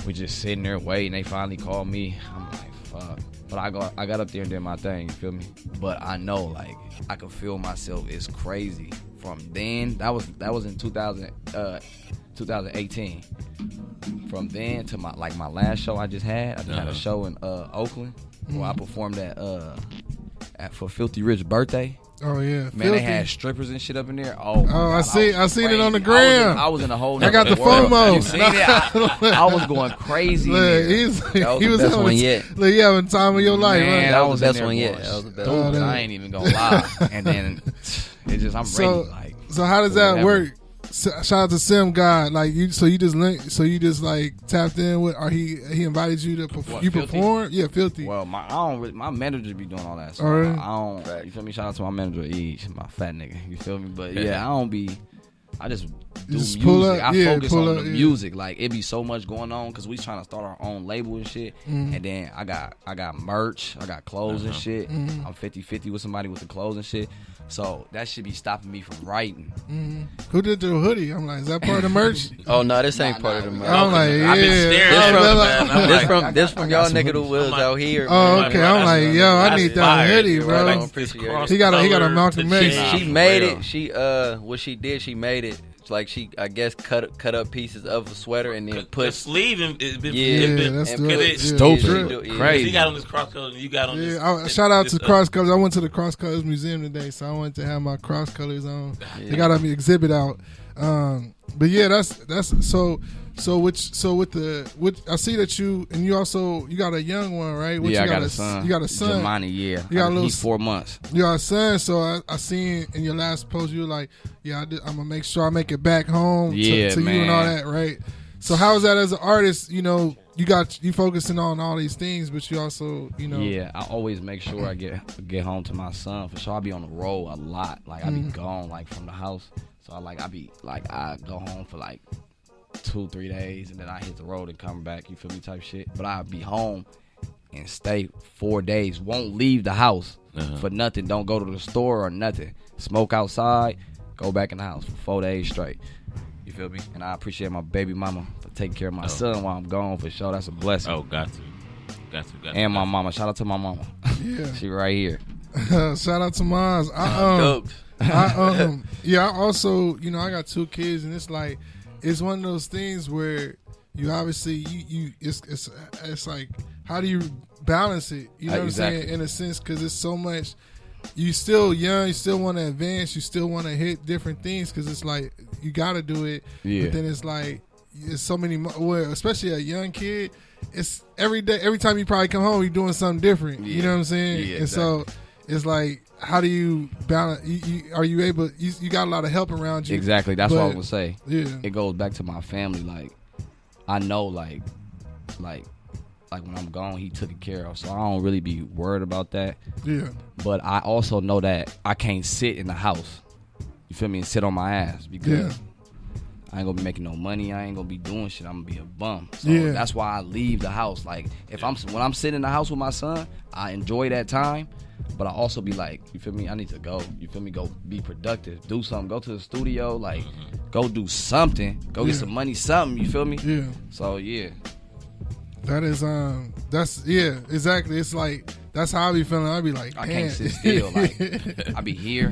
S2: We just sitting there waiting. They finally called me. I'm like, fuck. But I got up there and did my thing, you feel me? But I know, like, I could feel myself. It's crazy. From then, that was in 2018. From then to my last show I just had. I just had a show in Oakland where I performed at for Filthy Rich's birthday.
S1: Oh yeah,
S2: Man,
S1: filthy.
S2: they had strippers and shit up in there. Oh, my God,
S1: I seen it
S2: crazy.
S1: on the gram.
S2: I was in a whole.
S1: I got the
S2: world.
S1: FOMO.
S2: You seen it? I was going crazy. in
S1: Look,
S2: there.
S3: That was the best one yet.
S1: Look, you having time of your life.
S2: Man,
S1: right?
S3: That
S2: I
S3: was
S2: was
S3: the
S2: in
S3: best
S2: there
S3: one yet.
S2: going
S3: That was the best
S2: stupid.
S1: one.
S2: I ain't even gonna lie. And then it just, I'm
S1: So-
S2: ready. Like,
S1: So how does that
S2: whatever.
S1: work? Shout out to Sim God. Like you, so you just like tapped in with, or he invited you to perform.
S2: What,
S1: You
S2: Filthy?
S1: perform? Yeah, filthy.
S2: well, my manager be doing all that. So
S1: Oh, really?
S2: I don't. You feel me? Shout out to my manager, my fat nigga. You feel me? But yeah, I don't be. I just do
S1: just
S2: music.
S1: pull up,
S2: I
S1: yeah,
S2: focus
S1: pull
S2: on
S1: up,
S2: the
S1: yeah.
S2: music. Like it be so much going on because we trying to start our own label and shit.
S1: Mm-hmm.
S2: And then I got merch. I got clothes and shit.
S1: Mm-hmm.
S2: I'm 50-50 with somebody with the clothes and shit. So that should be stopping me from writing.
S1: Who did the hoodie? I'm like, is that part of the merch?
S3: Oh no, this ain't part of the movie.
S1: I'm like, yeah.
S5: I've been staring
S1: I'm
S5: at it,
S1: like-
S5: man. I'm like,
S3: This from y'all
S2: some
S3: nigga the
S2: hoodies.
S3: wheels out here.
S1: Oh,
S3: man.
S1: okay. I'm like, yo, I
S5: That's
S1: need that
S5: fire.
S1: hoodie,
S3: Right,
S1: bro.
S3: I don't appreciate it.
S1: He got a Malcolm
S5: Color
S1: X.
S5: to
S3: She
S5: jeans.
S3: made
S2: real.
S3: it. She what she did, she made it. It's like she, I guess, cut up pieces of the sweater and then
S5: The
S3: put.
S5: sleeve and it's been,
S3: Yeah,
S5: it's been
S1: that's
S3: and
S1: dope.
S3: put
S1: Yeah,
S3: it-
S1: Stupid.
S3: she do- yeah.
S2: Crazy.
S5: He got on this cross color and you got on this.
S1: Yeah, shout out to Cross Colors. I went to the Cross Colors Museum today, so I wanted to have my Cross Colors on. They got an exhibit out. But yeah, that's so with I see that you got a young one, right? What,
S2: Yeah,
S1: you
S2: I got a son.
S1: You got a son.
S2: Jemani, yeah.
S1: You got a little
S2: He's 4 months.
S1: You got a son, so I seen in your last post you were like, yeah, I'm gonna make sure I make it back home
S2: Yeah,
S1: to you and all
S2: man.
S1: that, right? So how is that as an artist? You know, you focusing on all these things, but you also, you know,
S2: Yeah, I always make sure I get home to my son. For sure, I be on the road a lot. Like I be gone like from the house. So I go home for like 2-3 days and then I hit the road and come back. You feel me? Type shit. But I be home and stay 4 days. Won't leave the house for nothing. Don't go to the store or nothing. Smoke outside. Go back in the house for 4 days straight. You feel me? And I appreciate my baby mama for taking care of my son while I'm gone for sure. That's a blessing.
S5: Oh, got to.
S2: And my mama. Shout out to my mama.
S1: Yeah.
S2: She right here.
S1: Shout out to Maz.
S3: Dope.
S1: I also, you know, I got 2 kids, and it's like, it's one of those things where you obviously it's like, how do you balance it? You know what I'm
S2: Exactly.
S1: saying? In a sense, because it's so much. You still young, you still want to advance, you still want to hit different things, because it's like you got to do it.
S2: Yeah.
S1: But then it's like it's so many. Well, especially a young kid, it's every day. Every time you probably come home, you're doing something different. You know what I'm saying?
S2: Yeah,
S1: and so it's like, how do you balance? Are you able? You got a lot of help around you.
S2: Exactly. That's what I was
S1: But-
S2: gonna say.
S1: Yeah.
S2: It goes back to my family. Like I know, like when I'm gone, he took it care of. So I don't really be worried about that.
S1: Yeah.
S2: But I also know that I can't sit in the house. You feel me? And sit on my ass because
S1: Yeah.
S2: I ain't gonna be making no money. I ain't gonna be doing shit. I'm gonna be a bum. So
S1: Yeah.
S2: that's why I leave the house. Like when I'm sitting in the house with my son, I enjoy that time. But I also be like, you feel me? I need to go. You feel me? Go be productive. Do something. Go to the studio. Like, go do something. Go get some money. Something. You feel me?
S1: Yeah.
S2: So yeah.
S1: That is exactly. It's like, that's how I be feeling. I be like,
S2: I
S1: damn.
S2: can't sit still. Like I be here.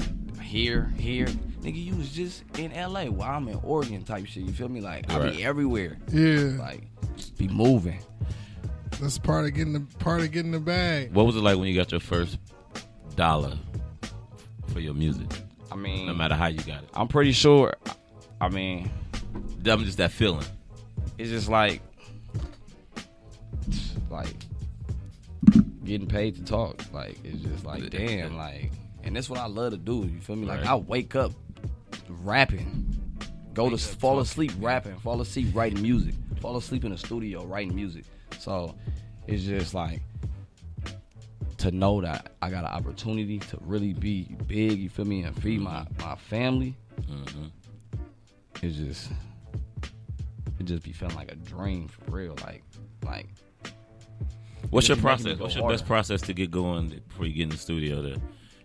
S2: Nigga, you was just in LA while I'm in Oregon type shit. You feel me? Like I be everywhere.
S1: Yeah.
S2: Like be moving.
S1: That's part of getting the bag.
S5: What was it like when you got your first dollar for your music?
S2: I mean,
S5: No matter how you got it.
S2: I'm pretty sure. I mean,
S5: I'm just that feeling.
S2: it's just like getting paid to talk. Like it's just like damn. Like, and that's what I love to do. You feel me? Like
S5: Right.
S2: I wake up rapping, fall asleep rapping, fall asleep writing music, fall asleep in the studio writing music. So it's just like to know that I got an opportunity to really be big. You feel me? And feed my family. It's just be feeling like a dream for real. Like.
S5: What's your
S2: Just making me
S5: process?
S2: go
S5: What's your
S2: harder.
S5: best process to get going before you get in the studio to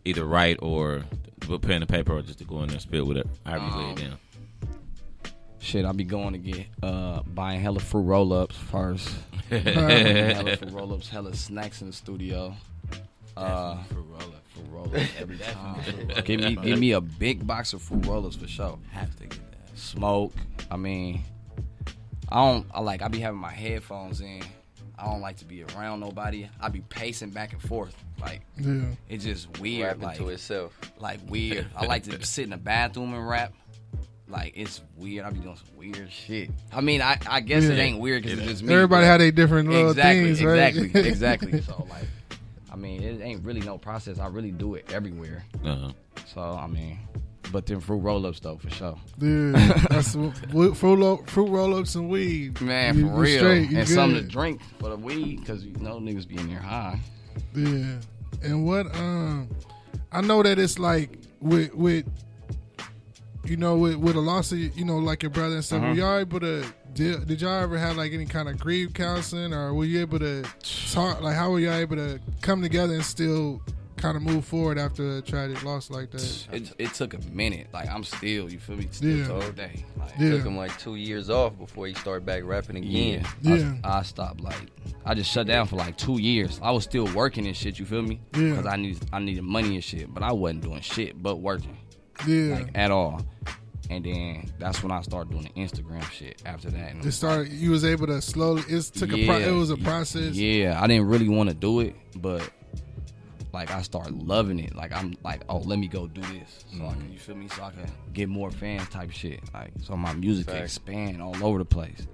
S5: either write or put pen and paper or just to go in there and spit with it? However you lay it down.
S2: Shit, I be going to get buying hella fruit roll-ups first. Hella fruit roll-ups, hella snacks in the studio. Fruit roll-ups every time. Give me a big box of fruit roll-ups for sure.
S4: Have to get that.
S2: Smoke. I mean, I be having my headphones in. I don't like to be around nobody. I be pacing back and forth. Like,
S1: Yeah.
S2: it's just weird.
S3: Rapping
S2: Like,
S3: to itself.
S2: like weird. I like to sit in the bathroom and rap. Like, it's weird. I be doing some weird shit. I mean, I guess it
S1: Yeah.
S2: ain't weird because it's just me.
S1: Everybody
S2: but-
S1: had their different little things, right?
S2: Exactly. So, like, I mean, it ain't really no process. I really do it everywhere.
S5: Uh-huh.
S2: So, I mean, but them fruit roll-ups, though, for sure.
S1: Yeah, that's fruit roll-ups and weed.
S2: Man,
S1: You-
S2: for
S1: you
S2: real.
S1: straight, you
S2: And something to
S1: good.
S2: drink for the weed because, you know, niggas be in there high.
S1: Yeah, and what I know that it's like with you know with a loss of like your brother and stuff. Were y'all able to did y'all ever have like any kind of grief counseling, or were you able to talk? Like, how were y'all able to come together and still kind of move forward after a tragic loss like that?
S2: It took a minute. Like, I'm still, you feel me? Still
S1: Yeah.
S2: to this day. Like,
S1: Yeah.
S3: Took him like 2 years off before he started back rapping again.
S1: Yeah.
S2: I stopped, like, I just shut down for like 2 years. I was still working and shit, you feel me?
S1: Yeah.
S2: Because I needed money and shit, but I wasn't doing shit but working,
S1: Yeah,
S2: like, at all. And then that's when I started doing the Instagram shit after that. And
S1: it started. You was able to slowly. It took it was a process.
S2: Yeah, I didn't really want to do it, but like I started loving it. Like, I'm like, oh, let me go do this, so I can, you feel me? So I can get more fans, type shit. Like, so my music can expand all over the place.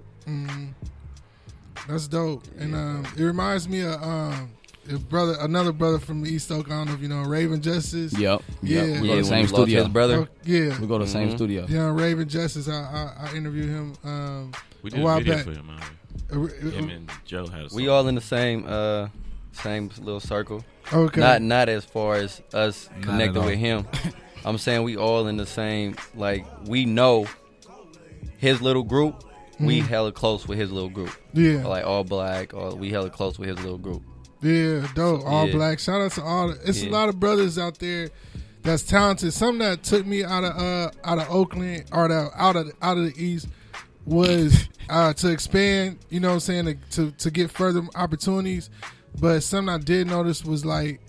S1: That's dope. And it reminds me of another brother from East Oak. I don't know if you know Raven Justice.
S2: Yep.
S1: Yeah.
S2: We go to the
S3: when
S2: same
S3: he lost
S2: studio.
S3: his brother.
S1: Oh, yeah.
S2: We go to the same studio.
S1: Yeah, Raven Justice. I interviewed him
S5: We
S1: a
S5: did a
S1: while
S5: video
S1: back.
S5: for him. Him and Joe had a song.
S3: We all in the same little circle.
S1: Okay.
S3: Not as far as us
S2: Not
S3: connected
S2: at all.
S3: with him. I'm saying we all in the same, like, we know his little group. We hella close with his little group.
S1: Yeah.
S3: Like, all black. We hella close with his little group.
S1: Yeah, dope. All
S3: Yeah.
S1: black. Shout out to all. It's a
S3: Yeah.
S1: lot of brothers out there that's talented. Some that took me out of Oakland or out of the East was to expand. You know what I'm saying, to get further opportunities. But something I did notice was like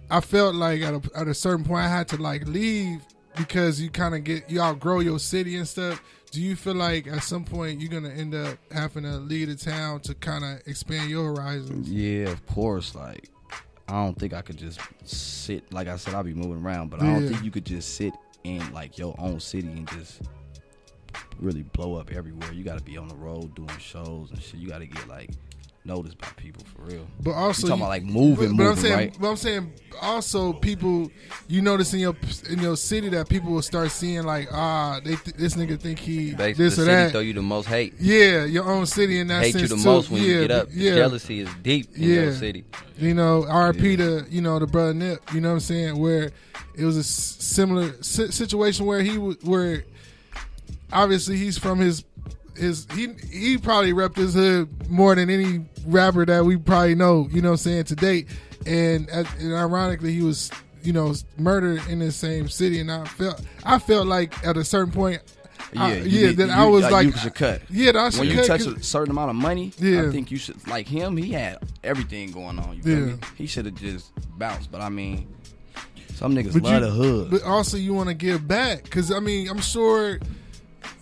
S1: I felt like at a certain point I had to like leave because you kind of you outgrow your city and stuff. Do you feel like at some point you're gonna end up having to leave the town to kind of expand your horizons?
S2: Yeah, of course. Like, I don't think I could just sit. Like I said, I'll be moving around, but I don't
S1: Yeah.
S2: think you could just sit in like your own city and just really blow up everywhere. You got to be on the road doing shows and shit. You got to get like noticed by people for real.
S1: But also,
S2: You talking about, like, moving,
S1: I'm saying,
S2: right?
S1: But I'm saying also people, you notice in your city that people will start seeing like this nigga think he
S3: The
S1: this or
S3: city
S1: that.
S3: throw you the most hate.
S1: Yeah, your own city in that
S3: Hate
S1: sense
S3: you the
S1: too.
S3: most when
S1: yeah,
S3: you get up.
S1: Yeah,
S3: Jealousy is deep in your city.
S1: You know, RP to the brother Nip. You know what I'm saying? Where it was a similar situation where where obviously he's from he probably repped his hood more than any rapper that we probably know. You know what I'm saying, to date. And ironically, he was murdered in the same city. And I felt like at a certain point. I was like,
S2: you should cut.
S1: Yeah, that I should
S2: When you
S1: cut.
S2: touch a certain amount of money,
S1: Yeah.
S2: I think you should, like him, he had everything going on. You feel
S1: Yeah.
S2: me? He should have just bounced. But I mean, some niggas
S1: But
S2: love the hood.
S1: But also, you want to give back because I mean, I'm sure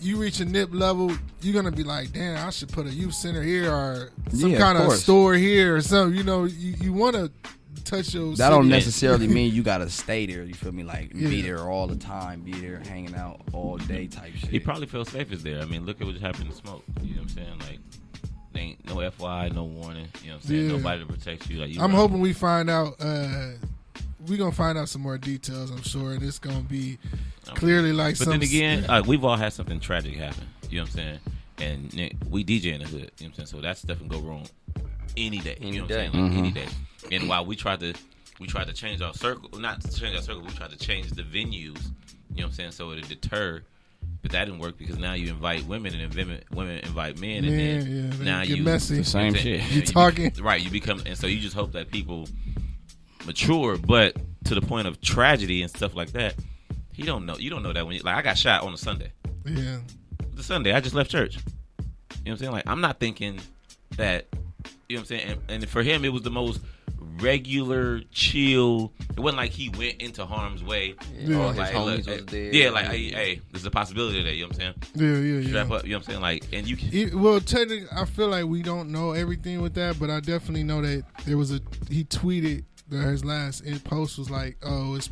S1: you reach a Nip level, you're gonna be like, damn, I should put a youth center here or some
S2: Yeah,
S1: kind
S2: of
S1: of
S2: course.
S1: store here or something. You want to touch your.
S2: That don't
S1: city.
S2: necessarily mean you gotta stay there. You feel me? Like, be
S1: Yeah.
S2: there all the time, be there hanging out all day type shit.
S5: He probably feels safest there. I mean, look at what happened to Smoke. You know what I'm saying? Like, there ain't no FYI, no warning. You know what I'm saying?
S1: Yeah.
S5: Nobody to protect you. Like, you
S1: I'm
S5: run-
S1: hoping we find out. We gonna find out some more details. I'm sure, and it's gonna be clearly like.
S5: But then again, we've all had something tragic happen. You know what I'm saying? And we DJ in the hood. You know what I'm saying? So that stuff can go wrong any day. You know what I'm saying? Like any day. And while we tried to change our circle, not to change our circle, we tried to change the venues. You know what I'm saying? So it deter. But that didn't work because now you invite women and then women invite men, and then now
S1: get
S5: you
S1: messy.
S2: The same shit.
S1: You talking.
S5: right? You become, and so you just hope that people mature, but to the point of tragedy and stuff like that. You don't know that when I got shot on a Sunday.
S1: Yeah.
S5: The Sunday I just left church. You know what I'm saying? Like, I'm not thinking that. You know what I'm saying? And for him, it was the most regular, chill. It wasn't like he went into harm's way.
S3: Yeah, all his
S5: like,
S3: homies was dead.
S5: Yeah, like, hey, there's a possibility of that. You know what I'm saying?
S1: Yeah.
S5: Strap up. You know what I'm saying? Like, and you can.
S1: Well, technically, I feel like we don't know everything with that, but I definitely know that there was he tweeted that his last post was like, "Oh, it's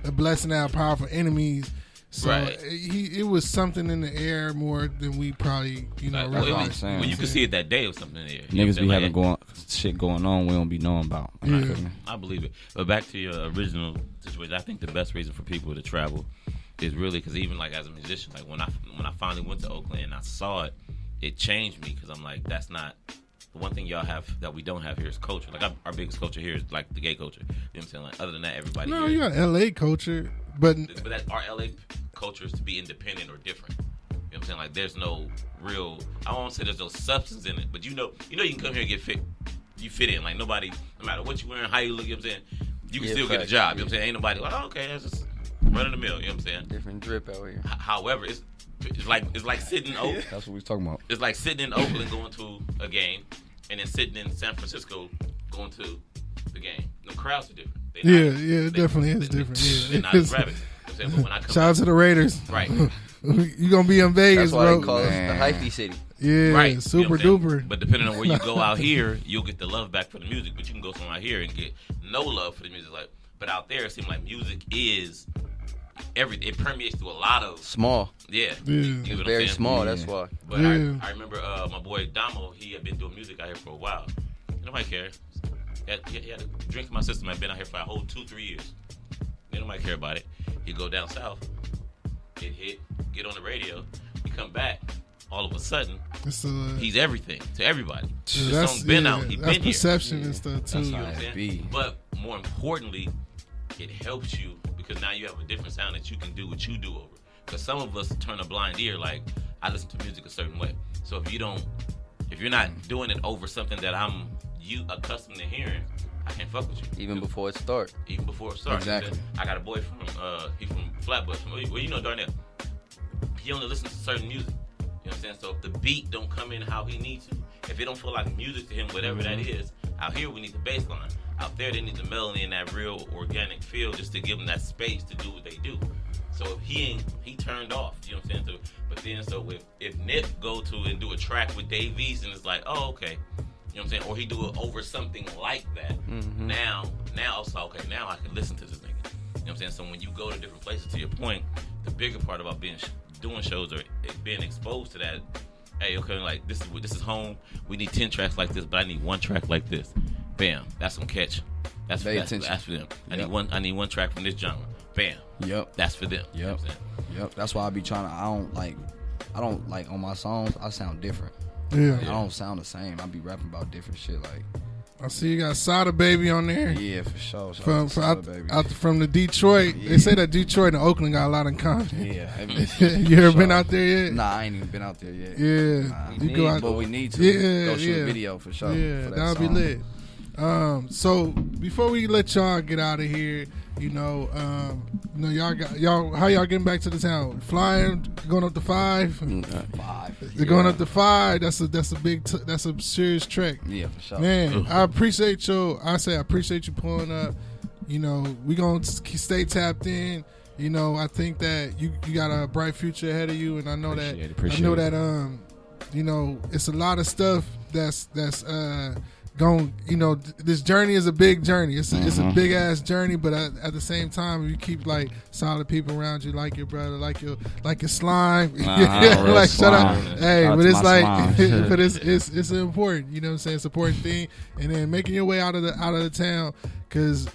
S1: a blessing to have powerful enemies." So it was something in the air more than we probably realized.
S5: Well, you could see it that day or something in the air.
S2: Niggas be having shit going on we don't be knowing about.
S1: Yeah.
S5: I believe it. But back to your original situation, I think the best reason for people to travel is really because even like as a musician, like when I finally went to Oakland and I saw it, it changed me because I'm like, that's not the one thing y'all have that we don't have here is culture. Like our biggest culture here is like the gay culture. You know what I'm saying? Like other than that, everybody.
S1: No,
S5: here,
S1: you got LA culture, but
S5: that our LA culture is to be independent or different. You know what I'm saying? Like there's no real. I won't say there's no substance in it, but you know you can come here and get fit. You fit in. Like nobody, no matter what you wearing, how you look. You know what I'm saying? You can still get a job. You know what I'm saying? Ain't nobody like, oh, okay, that's just running the mill. You know what I'm saying?
S3: Different drip out here.
S5: However, it's like sitting in Oakland.
S2: That's what we talking about.
S5: It's like sitting in Oakland going to a game, and then sitting in San Francisco going to the game. The crowds are different.
S1: It definitely is different.
S5: They're not as rabid. But when I come
S1: shout out to the Raiders.
S5: Right.
S1: You gonna be in Vegas,
S3: That's why
S1: bro.
S3: they call us the hyphy city.
S1: Yeah,
S5: right.
S1: super
S5: You know what I'm saying?
S1: duper.
S5: But depending on where you go out here, you'll get the love back for the music. But you can go somewhere out here and get no love for the music. Like, but out there, it seems like music is everything. It permeates through a lot of
S3: small.
S5: Yeah.
S1: Yeah.
S5: You know what
S3: Very
S5: I'm saying?
S3: small. That's why.
S5: But
S1: Yeah.
S5: I remember my boy Damo. He had been doing music out here for a while. Nobody cared. He had a drink in my system. I'd been out here for a whole 2-3 years. Nobody care about it. He go down south, get on the radio. He come back. All of a sudden, he's everything to everybody. The song's been out. He's been
S1: perception
S5: here.
S1: and stuff too.
S5: You know what I'm saying? But more importantly, it helps you because now you have a different sound that you can do what you do over. Because some of us turn a blind ear. Like I listen to music a certain way. So if you're not doing it over something that I'm accustomed to hearing, I can't fuck with you.
S3: Even before it starts.
S5: Even before it starts.
S2: Exactly.
S5: I got a boy from he's from Flatbush. Well, you know Darnell. He only listens to certain music. You know what I'm saying? So if the beat don't come in how he needs to, if it don't feel like music to him, whatever that is, out here we need the bass line. Out there they need the melody and that real organic feel just to give them that space to do what they do. So if he turned off, you know what I'm saying? But then so if Nip go to and do a track with Dave East and it's like, oh okay. You know what I'm saying? Or he do it over something like that.
S3: Mm-hmm.
S5: Now it's like, okay, now I can listen to this nigga. You know what I'm saying? So when you go to different places, to your point, the bigger part about doing shows or being exposed to that, hey, okay, like this is home. We need 10 tracks like this, but I need one track like this. Bam, that's some catch. That's for them. I need one track from this genre. Bam.
S2: Yep.
S5: That's for them.
S2: Yep.
S5: You know what I'm saying?
S2: Yep. That's why I be trying to. I don't like on my songs. I sound different.
S1: Yeah.
S2: I don't sound the same. I be rapping about different shit. Like
S1: I see you got Sada Baby on there.
S2: yeah, for sure.
S1: From the Detroit. Yeah. They say that Detroit and Oakland got a lot in common.
S2: Yeah.
S1: You ever been out there yet?
S2: Nah, I ain't even been out there yet.
S1: Yeah.
S2: Nah,
S1: go out,
S2: but we need to go shoot a video for sure.
S1: Yeah,
S2: for
S1: that'll be lit. So before we let y'all get out of here, y'all how y'all getting back to the town? Flying, going up to 5?
S2: 5.
S1: They're going up to 5. That's a serious trek.
S2: Yeah, for sure.
S1: Man, I appreciate you pulling up. We gonna stay tapped in. I think that you got a bright future ahead of you, and I know it's a lot of stuff that's going. This journey is a big journey. It's a big ass journey, but at the same time, you keep like solid people around you, like your brother, like your slime. Like shut up, hey. But it's like, but it's important. You know what I'm saying? It's an important thing, and then making your way out of the town, because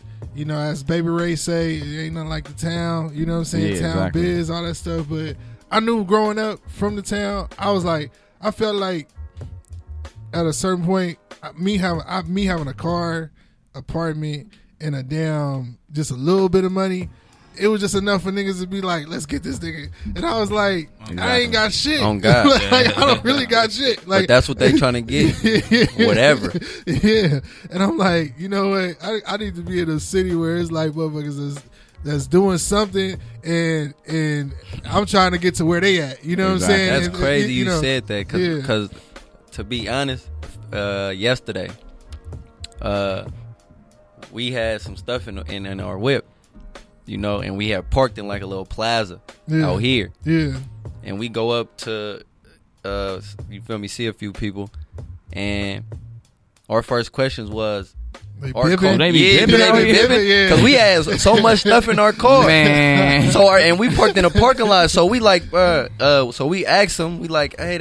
S1: as Baby Ray say, it ain't nothing like the town. You know what I'm saying?
S2: Yeah,
S1: town
S2: exactly.
S1: biz, all that stuff. But I knew growing up from the town, I felt like at a certain point, me having a car, apartment, and a damn just a little bit of money, it was just enough for niggas to be like, let's get this nigga. And I was like, I ain't got shit.
S3: Oh God,
S1: like, I don't really got shit. Like,
S3: but that's what they trying to get. Whatever.
S1: Yeah. And I'm like, you know what? I need to be in a city where it's like motherfuckers that's doing something, and I'm trying to get to where they at. You know what I'm saying?
S3: That's
S1: and,
S3: crazy you said that, because to be honest, yesterday, we had some stuff in our whip, you know, and we had parked in like a little plaza out here.
S1: Yeah.
S3: And we go up to, you feel me, see a few people, and our first questions was,
S1: They
S3: our
S1: bibbing.
S3: car,
S2: They be
S3: yeah,
S2: bibbing
S3: they
S2: out
S3: be
S2: here?
S3: bibbing,
S1: Yeah.
S3: cause we had so much stuff in our car,
S2: Man.
S3: So and we parked in a parking lot, so we like, so we asked them, we like, hey,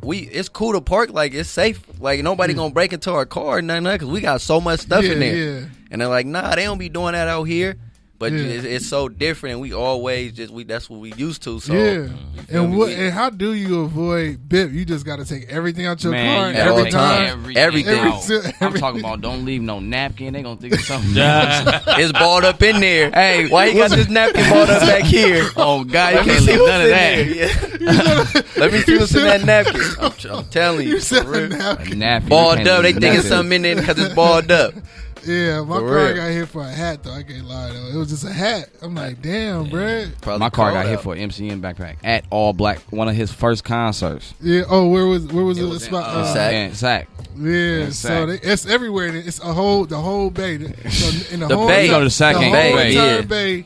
S3: it's cool to park, like it's safe, like nobody gonna break into our car or nothing, cause we got so much stuff in there.
S1: Yeah.
S3: And they're like, nah, they don't be doing that out here. But
S1: Yeah.
S3: it's so different, and we always that's what we used to. So
S1: Yeah.
S3: feel
S1: And
S3: me?
S1: what? And how do you avoid bip? You just got to take everything out your car
S2: Man, you
S3: at
S2: gotta
S3: all
S1: every time.
S3: times. Everything.
S2: I'm talking about don't leave no napkin. They gonna think it's something.
S3: it's balled up in there.
S2: Hey,
S3: Why you got this napkin balled up back here?
S2: Oh God, you
S3: Let me
S2: can't
S3: see
S2: leave
S3: what's
S2: none of
S3: in
S2: that.
S3: there. Yeah. Let me see what's in that napkin. I'm telling you,
S1: You said
S3: for real.
S1: napkin.
S2: Napkin, you
S3: Balled
S2: can't
S3: up. They
S2: leave
S3: thinking
S2: nothing.
S3: something in there because it's balled up.
S1: Yeah, my
S3: For
S1: car
S3: real.
S1: got hit for a hat though. I can't lie though. It was just a hat. I'm like, damn, bruh.
S3: Probably
S2: My car got
S3: cold
S2: hit
S3: out.
S2: for an MCN backpack at All Black, one of his first concerts.
S1: Yeah. Oh, where was it?
S2: was
S1: The spot?
S2: in,
S3: Sac.
S2: in Sac.
S1: Yeah.
S2: in
S1: So
S2: Sac.
S1: it's everywhere. It's the whole bay. So in the
S3: The
S1: whole,
S3: bay.
S2: You go to Sac
S1: the
S2: and
S1: whole
S2: Bay.
S1: entire
S3: Yeah.
S1: bay.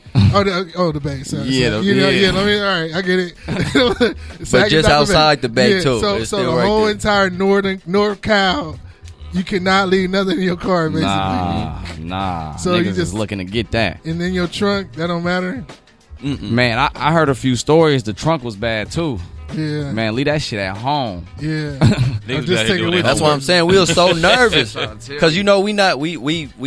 S1: The bay. So,
S2: Yeah,
S1: so,
S2: the-
S1: you know,
S2: yeah.
S1: Let me. All right, I get it.
S3: But
S1: Sac is
S3: just
S1: not
S3: outside the bay,
S1: Yeah,
S3: too.
S1: So,
S3: It's
S1: so
S3: still
S1: the
S3: right
S1: whole
S3: there.
S1: entire North Cal, you cannot leave nothing in your car, basically.
S2: Nah.
S1: So
S2: Niggas
S1: you
S2: is
S1: just-
S2: looking to get that.
S1: And then your trunk, that don't matter.
S2: Man, I heard a few stories. The trunk was bad too.
S1: Yeah.
S2: Man, leave that shit at home.
S1: Yeah.
S5: Niggas
S1: just
S5: out here
S1: take it
S5: doing
S1: with
S5: that.
S3: That's why I'm saying we were so nervous because you know we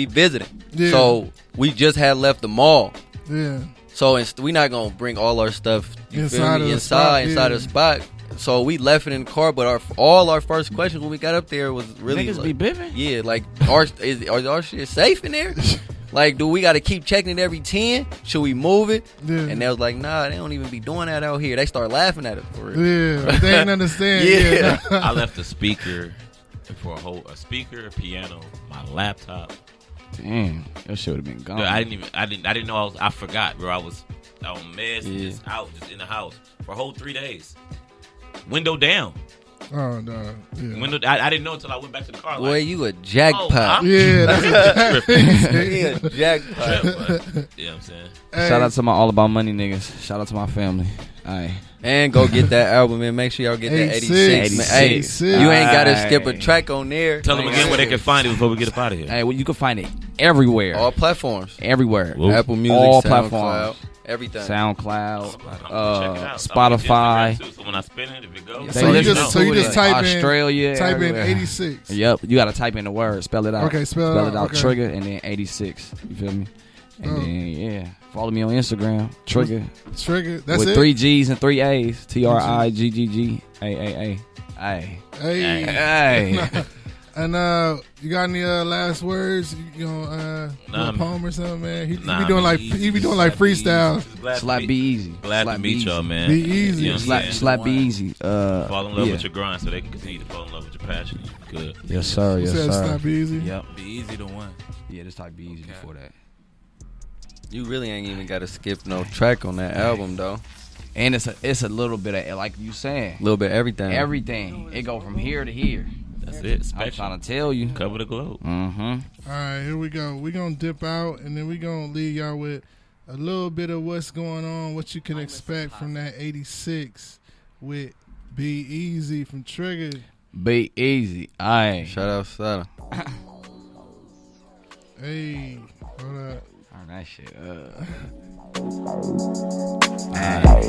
S3: visiting,
S1: Yeah.
S3: so we just had left the mall.
S1: Yeah.
S3: So we not gonna bring all our stuff you feel
S1: Inside
S3: me
S1: of the
S3: inside
S1: spot,
S3: the spot. So we left it in the car, but all our first questions when we got up there was really
S2: Niggas
S3: like,
S2: be bibbing.
S3: yeah, like our shit safe in there? Like, do we got to keep checking it every 10? Should we move it?
S1: Yeah.
S3: And they was like, nah, they don't even be doing that out here. They start laughing at it for real.
S1: Yeah. They ain't understand.
S3: Yeah.
S5: I left a speaker for a speaker, a piano, my laptop.
S2: Damn, that shit would have been gone.
S5: I didn't know I forgot, bro. I was on meds,
S3: Yeah.
S5: just out, just in the house for a whole 3 days. Window down.
S1: Oh no. Yeah.
S5: Window. I didn't know until I went back to the car.
S3: Boy,
S5: Like,
S3: you a jackpot.
S1: Yeah. That's
S3: He a jackpot.
S5: trip, but, you know what I'm saying?
S2: Shout out to my All About Money niggas. Shout out to my family. Aye.
S3: And go get that album and make sure y'all get that 86.
S1: 86.
S3: Man, hey,
S1: 86.
S3: you ain't got to
S2: Aye.
S3: skip a track on there.
S5: Tell them again where they can find it before we get up out of here.
S2: Hey, well, you can find it everywhere.
S3: All platforms.
S2: Everywhere.
S5: Whoa.
S3: Apple Music,
S2: All
S3: SoundCloud,
S2: platforms.
S3: everything.
S2: SoundCloud,
S5: Check it out. I'll get
S2: Spotify.
S5: Instagram too, so when I spin it, if it goes,
S2: They
S1: So you
S2: listen
S1: just
S2: to it
S1: type
S2: in
S1: in
S2: Australia,
S1: Type
S2: everywhere.
S1: in 86.
S2: Yep, you gotta type in the word, spell it out.
S1: Okay, spell it out, okay.
S2: Trigger and then 86. You feel me? And
S1: Oh.
S2: then yeah, follow me on Instagram, Trigger
S1: Trigger. That's
S2: with
S1: it.
S2: 3 G's and 3 A's. TRIGGGAAA. Hey,
S1: Hey.
S2: hey.
S1: And you got any last words? You know,
S5: Nah,
S1: a poem or something, man. He
S5: Nah,
S1: be doing like
S5: easy.
S1: he be doing like freestyle.
S2: Slap be easy.
S5: Glad
S2: Slap
S5: to
S2: be
S5: meet
S2: easy.
S5: y'all, man.
S1: Be easy.
S5: You know what I'm saying?
S2: Slap be easy.
S5: Fall in love
S2: yeah.
S5: with your grind so they can continue to fall in love with your passion. Good.
S2: Yes sir.
S1: He
S2: Yes
S1: said
S2: sir.
S1: stop easy.
S2: Yep.
S4: Be easy to win.
S2: Yeah, just type be easy before that.
S3: You really ain't even got to skip no track on that album, though.
S2: And it's a little bit of like you saying.
S3: A little bit everything.
S2: Everything. It go from here to here.
S5: That's it.
S2: I'm
S5: Spectrum.
S2: trying to tell you.
S5: Cover the globe.
S2: Mm-hmm.
S1: All right, here we go. We're going to dip out, and then we're going to leave y'all with a little bit of what's going on, what you can expect from that 86 with Be Easy from Trigger.
S2: Be easy. Aye.
S3: Shout out Sada.
S1: Hey, hold up.
S2: Turn that shit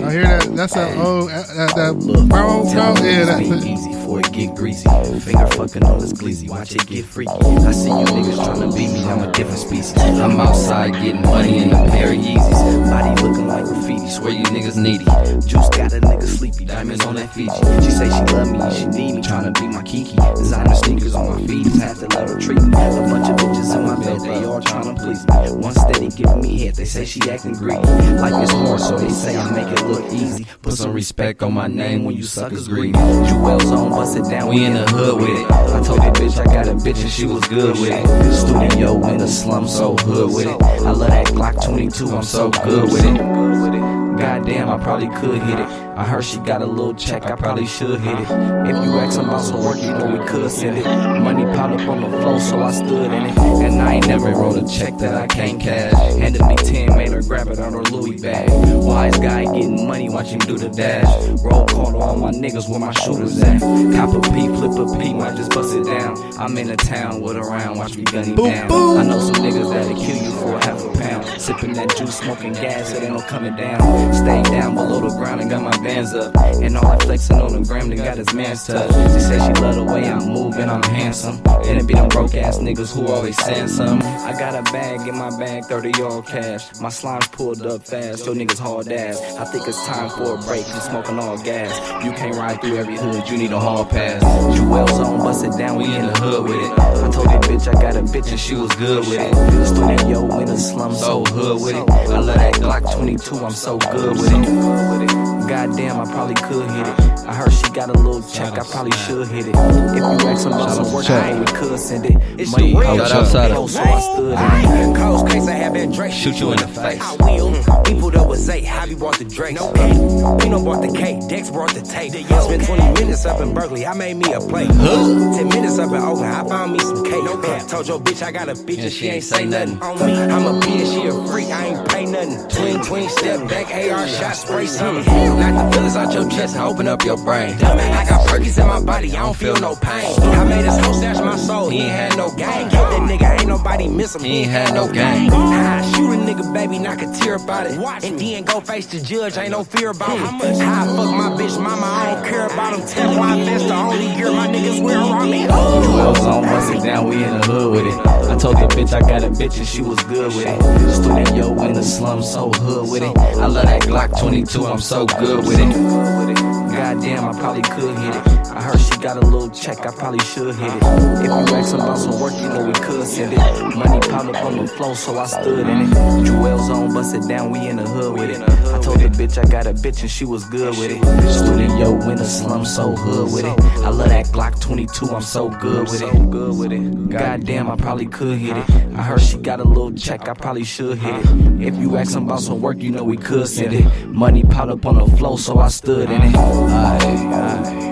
S1: I hear that. That's that old, that brown
S8: Tell
S1: coat.
S8: me
S1: Yeah,
S8: it's
S1: that.
S8: be easy for it get greasy. Finger fucking on this glizzy, watch it get freaky. I see you niggas tryna beat me, I'm a different species. I'm outside getting money in a pair of Yeezys. Body looking like graffiti, swear you niggas needy. Juice got a nigga sleepy, diamonds on that Fiji. She say she love me and she need me, tryna be my Kiki. Designer sneakers on my feet, had to let her treat me. A bunch of bitches in my bed, they all tryna please me. One steady giving me head, they say she acting greedy. Life is hard, so they say I make it look easy. Put some respect on my name when you suckers greedy. Jewels on, bust it down, we in the hood with it. I told that bitch I got a bitch and she was good with it. Studio in the slum, so hood with it. I love that Glock 22, I'm so good with it. Goddamn, I probably could hit it. I heard she got a little check, I probably should hit it. If you ask about some work, you know we could send it. Money piled up on the floor, so I stood in it. And I ain't never wrote a check that I can't cash. Handed me 10, made her grab it out her Louis bag. Wise guy getting money, watch him do the dash. Roll call to all my niggas where my shooters at. Cop a P, flip a P, might just bust it down. I'm in a town with a round, watch me gun him down. I know some niggas that'll kill you for a half a pound. Sipping that juice, smoking gas, it ain't no coming down. Staying down below the ground and got my bands up. And all that flexing on the gram, then got his man's touch. She said she love the way I'm moving, I'm handsome. And it be them broke ass niggas who always saying something. I got a bag in my bag, 30 all cash. My slime's pulled up fast, yo niggas hard ass. I think it's time for a break, you smoking all gas. You can't ride through every hood, you need a hall pass. Jewels on, bust it down, we in the hood with it. I told that bitch I got a bitch and she was good with it. Studio in the slum, so hood with it. I love that Glock 22, I'm so good with it. Goddamn, I probably could hit it. I heard she got a little check, I probably should hit it. If you ask about some work, I ain't we could send it. Money
S3: Shout outside
S8: close, so I stood in it.
S9: Close case, I have been Drake.
S3: Shoot you in the face.
S9: I will. We pulled up with Zay, Javi brought the Drake. No cap. Pino brought the cake, Dex brought the tape. I spent 20 minutes up in Berkeley, I made me a plate. 10 minutes up in Oakland, I found me some cake. No cap. Told your bitch I got a bitch and she ain't say nothing on me. I'm a bitch, she a freak, I ain't pay nothing. Twin, step back, AR shot, spray something. Knock the feelings out your chest and open up your brain. I got perkies in my body, I don't feel no pain. I made this hoe stash my soul, he ain't had no game. That nigga ain't nobody miss him, he ain't had no game. I shoot a nigga, baby, knock a tear about it. And then go face the judge, ain't no fear about it. How I fuck my bitch mama, I don't care about him. Tell why that's the only gear my niggas wear around me.
S8: Jewels on, bust it down, we in the hood with it. I told that bitch I got a bitch and she was good with it. Studio in the slum, so hood with it. I love that Glock 22, I'm so good with it. Goddamn, I probably could hit it. I heard she got a little check, I probably should hit it. If you ask about some work, you know we could send it. Money piled up on the floor, so I stood in it. Jewels on, bust it down, we in the hood with it. I told the bitch I got a bitch and she was good with it. Studio in the slum, so hood with it. I love that Glock 22, I'm so good with it. Goddamn, I probably could hit it. I heard she got a little check, I probably should hit it. If you ask about some work, you know we could send it. Money piled up on the floor, so I stood in it.
S2: Aight.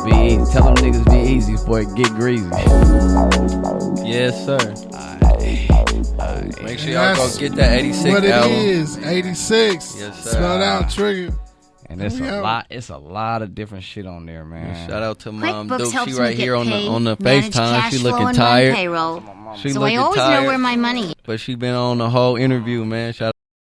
S2: Be easy. Tell them niggas be easy before it get greasy.
S3: Yes, sir.
S2: Aight.
S3: Make sure y'all go get that 86
S1: What it
S3: album.
S1: is, 86.
S3: Yes, sir.
S1: Spelled out, trigger.
S2: And it's a lot. It's a lot of different shit on there, man.
S3: Shout out to Mom
S10: QuickBooks
S3: Duke.
S10: helps
S3: She
S10: me
S3: right
S10: get
S3: here on
S10: paid,
S3: the
S10: manage
S3: FaceTime.
S10: cash
S3: She
S10: flow
S3: looking
S10: and run
S3: tired.
S10: payroll.
S3: She
S10: So I
S3: looking
S10: always
S3: tired.
S10: know where my money is.
S3: But she been on the whole interview, man. Shout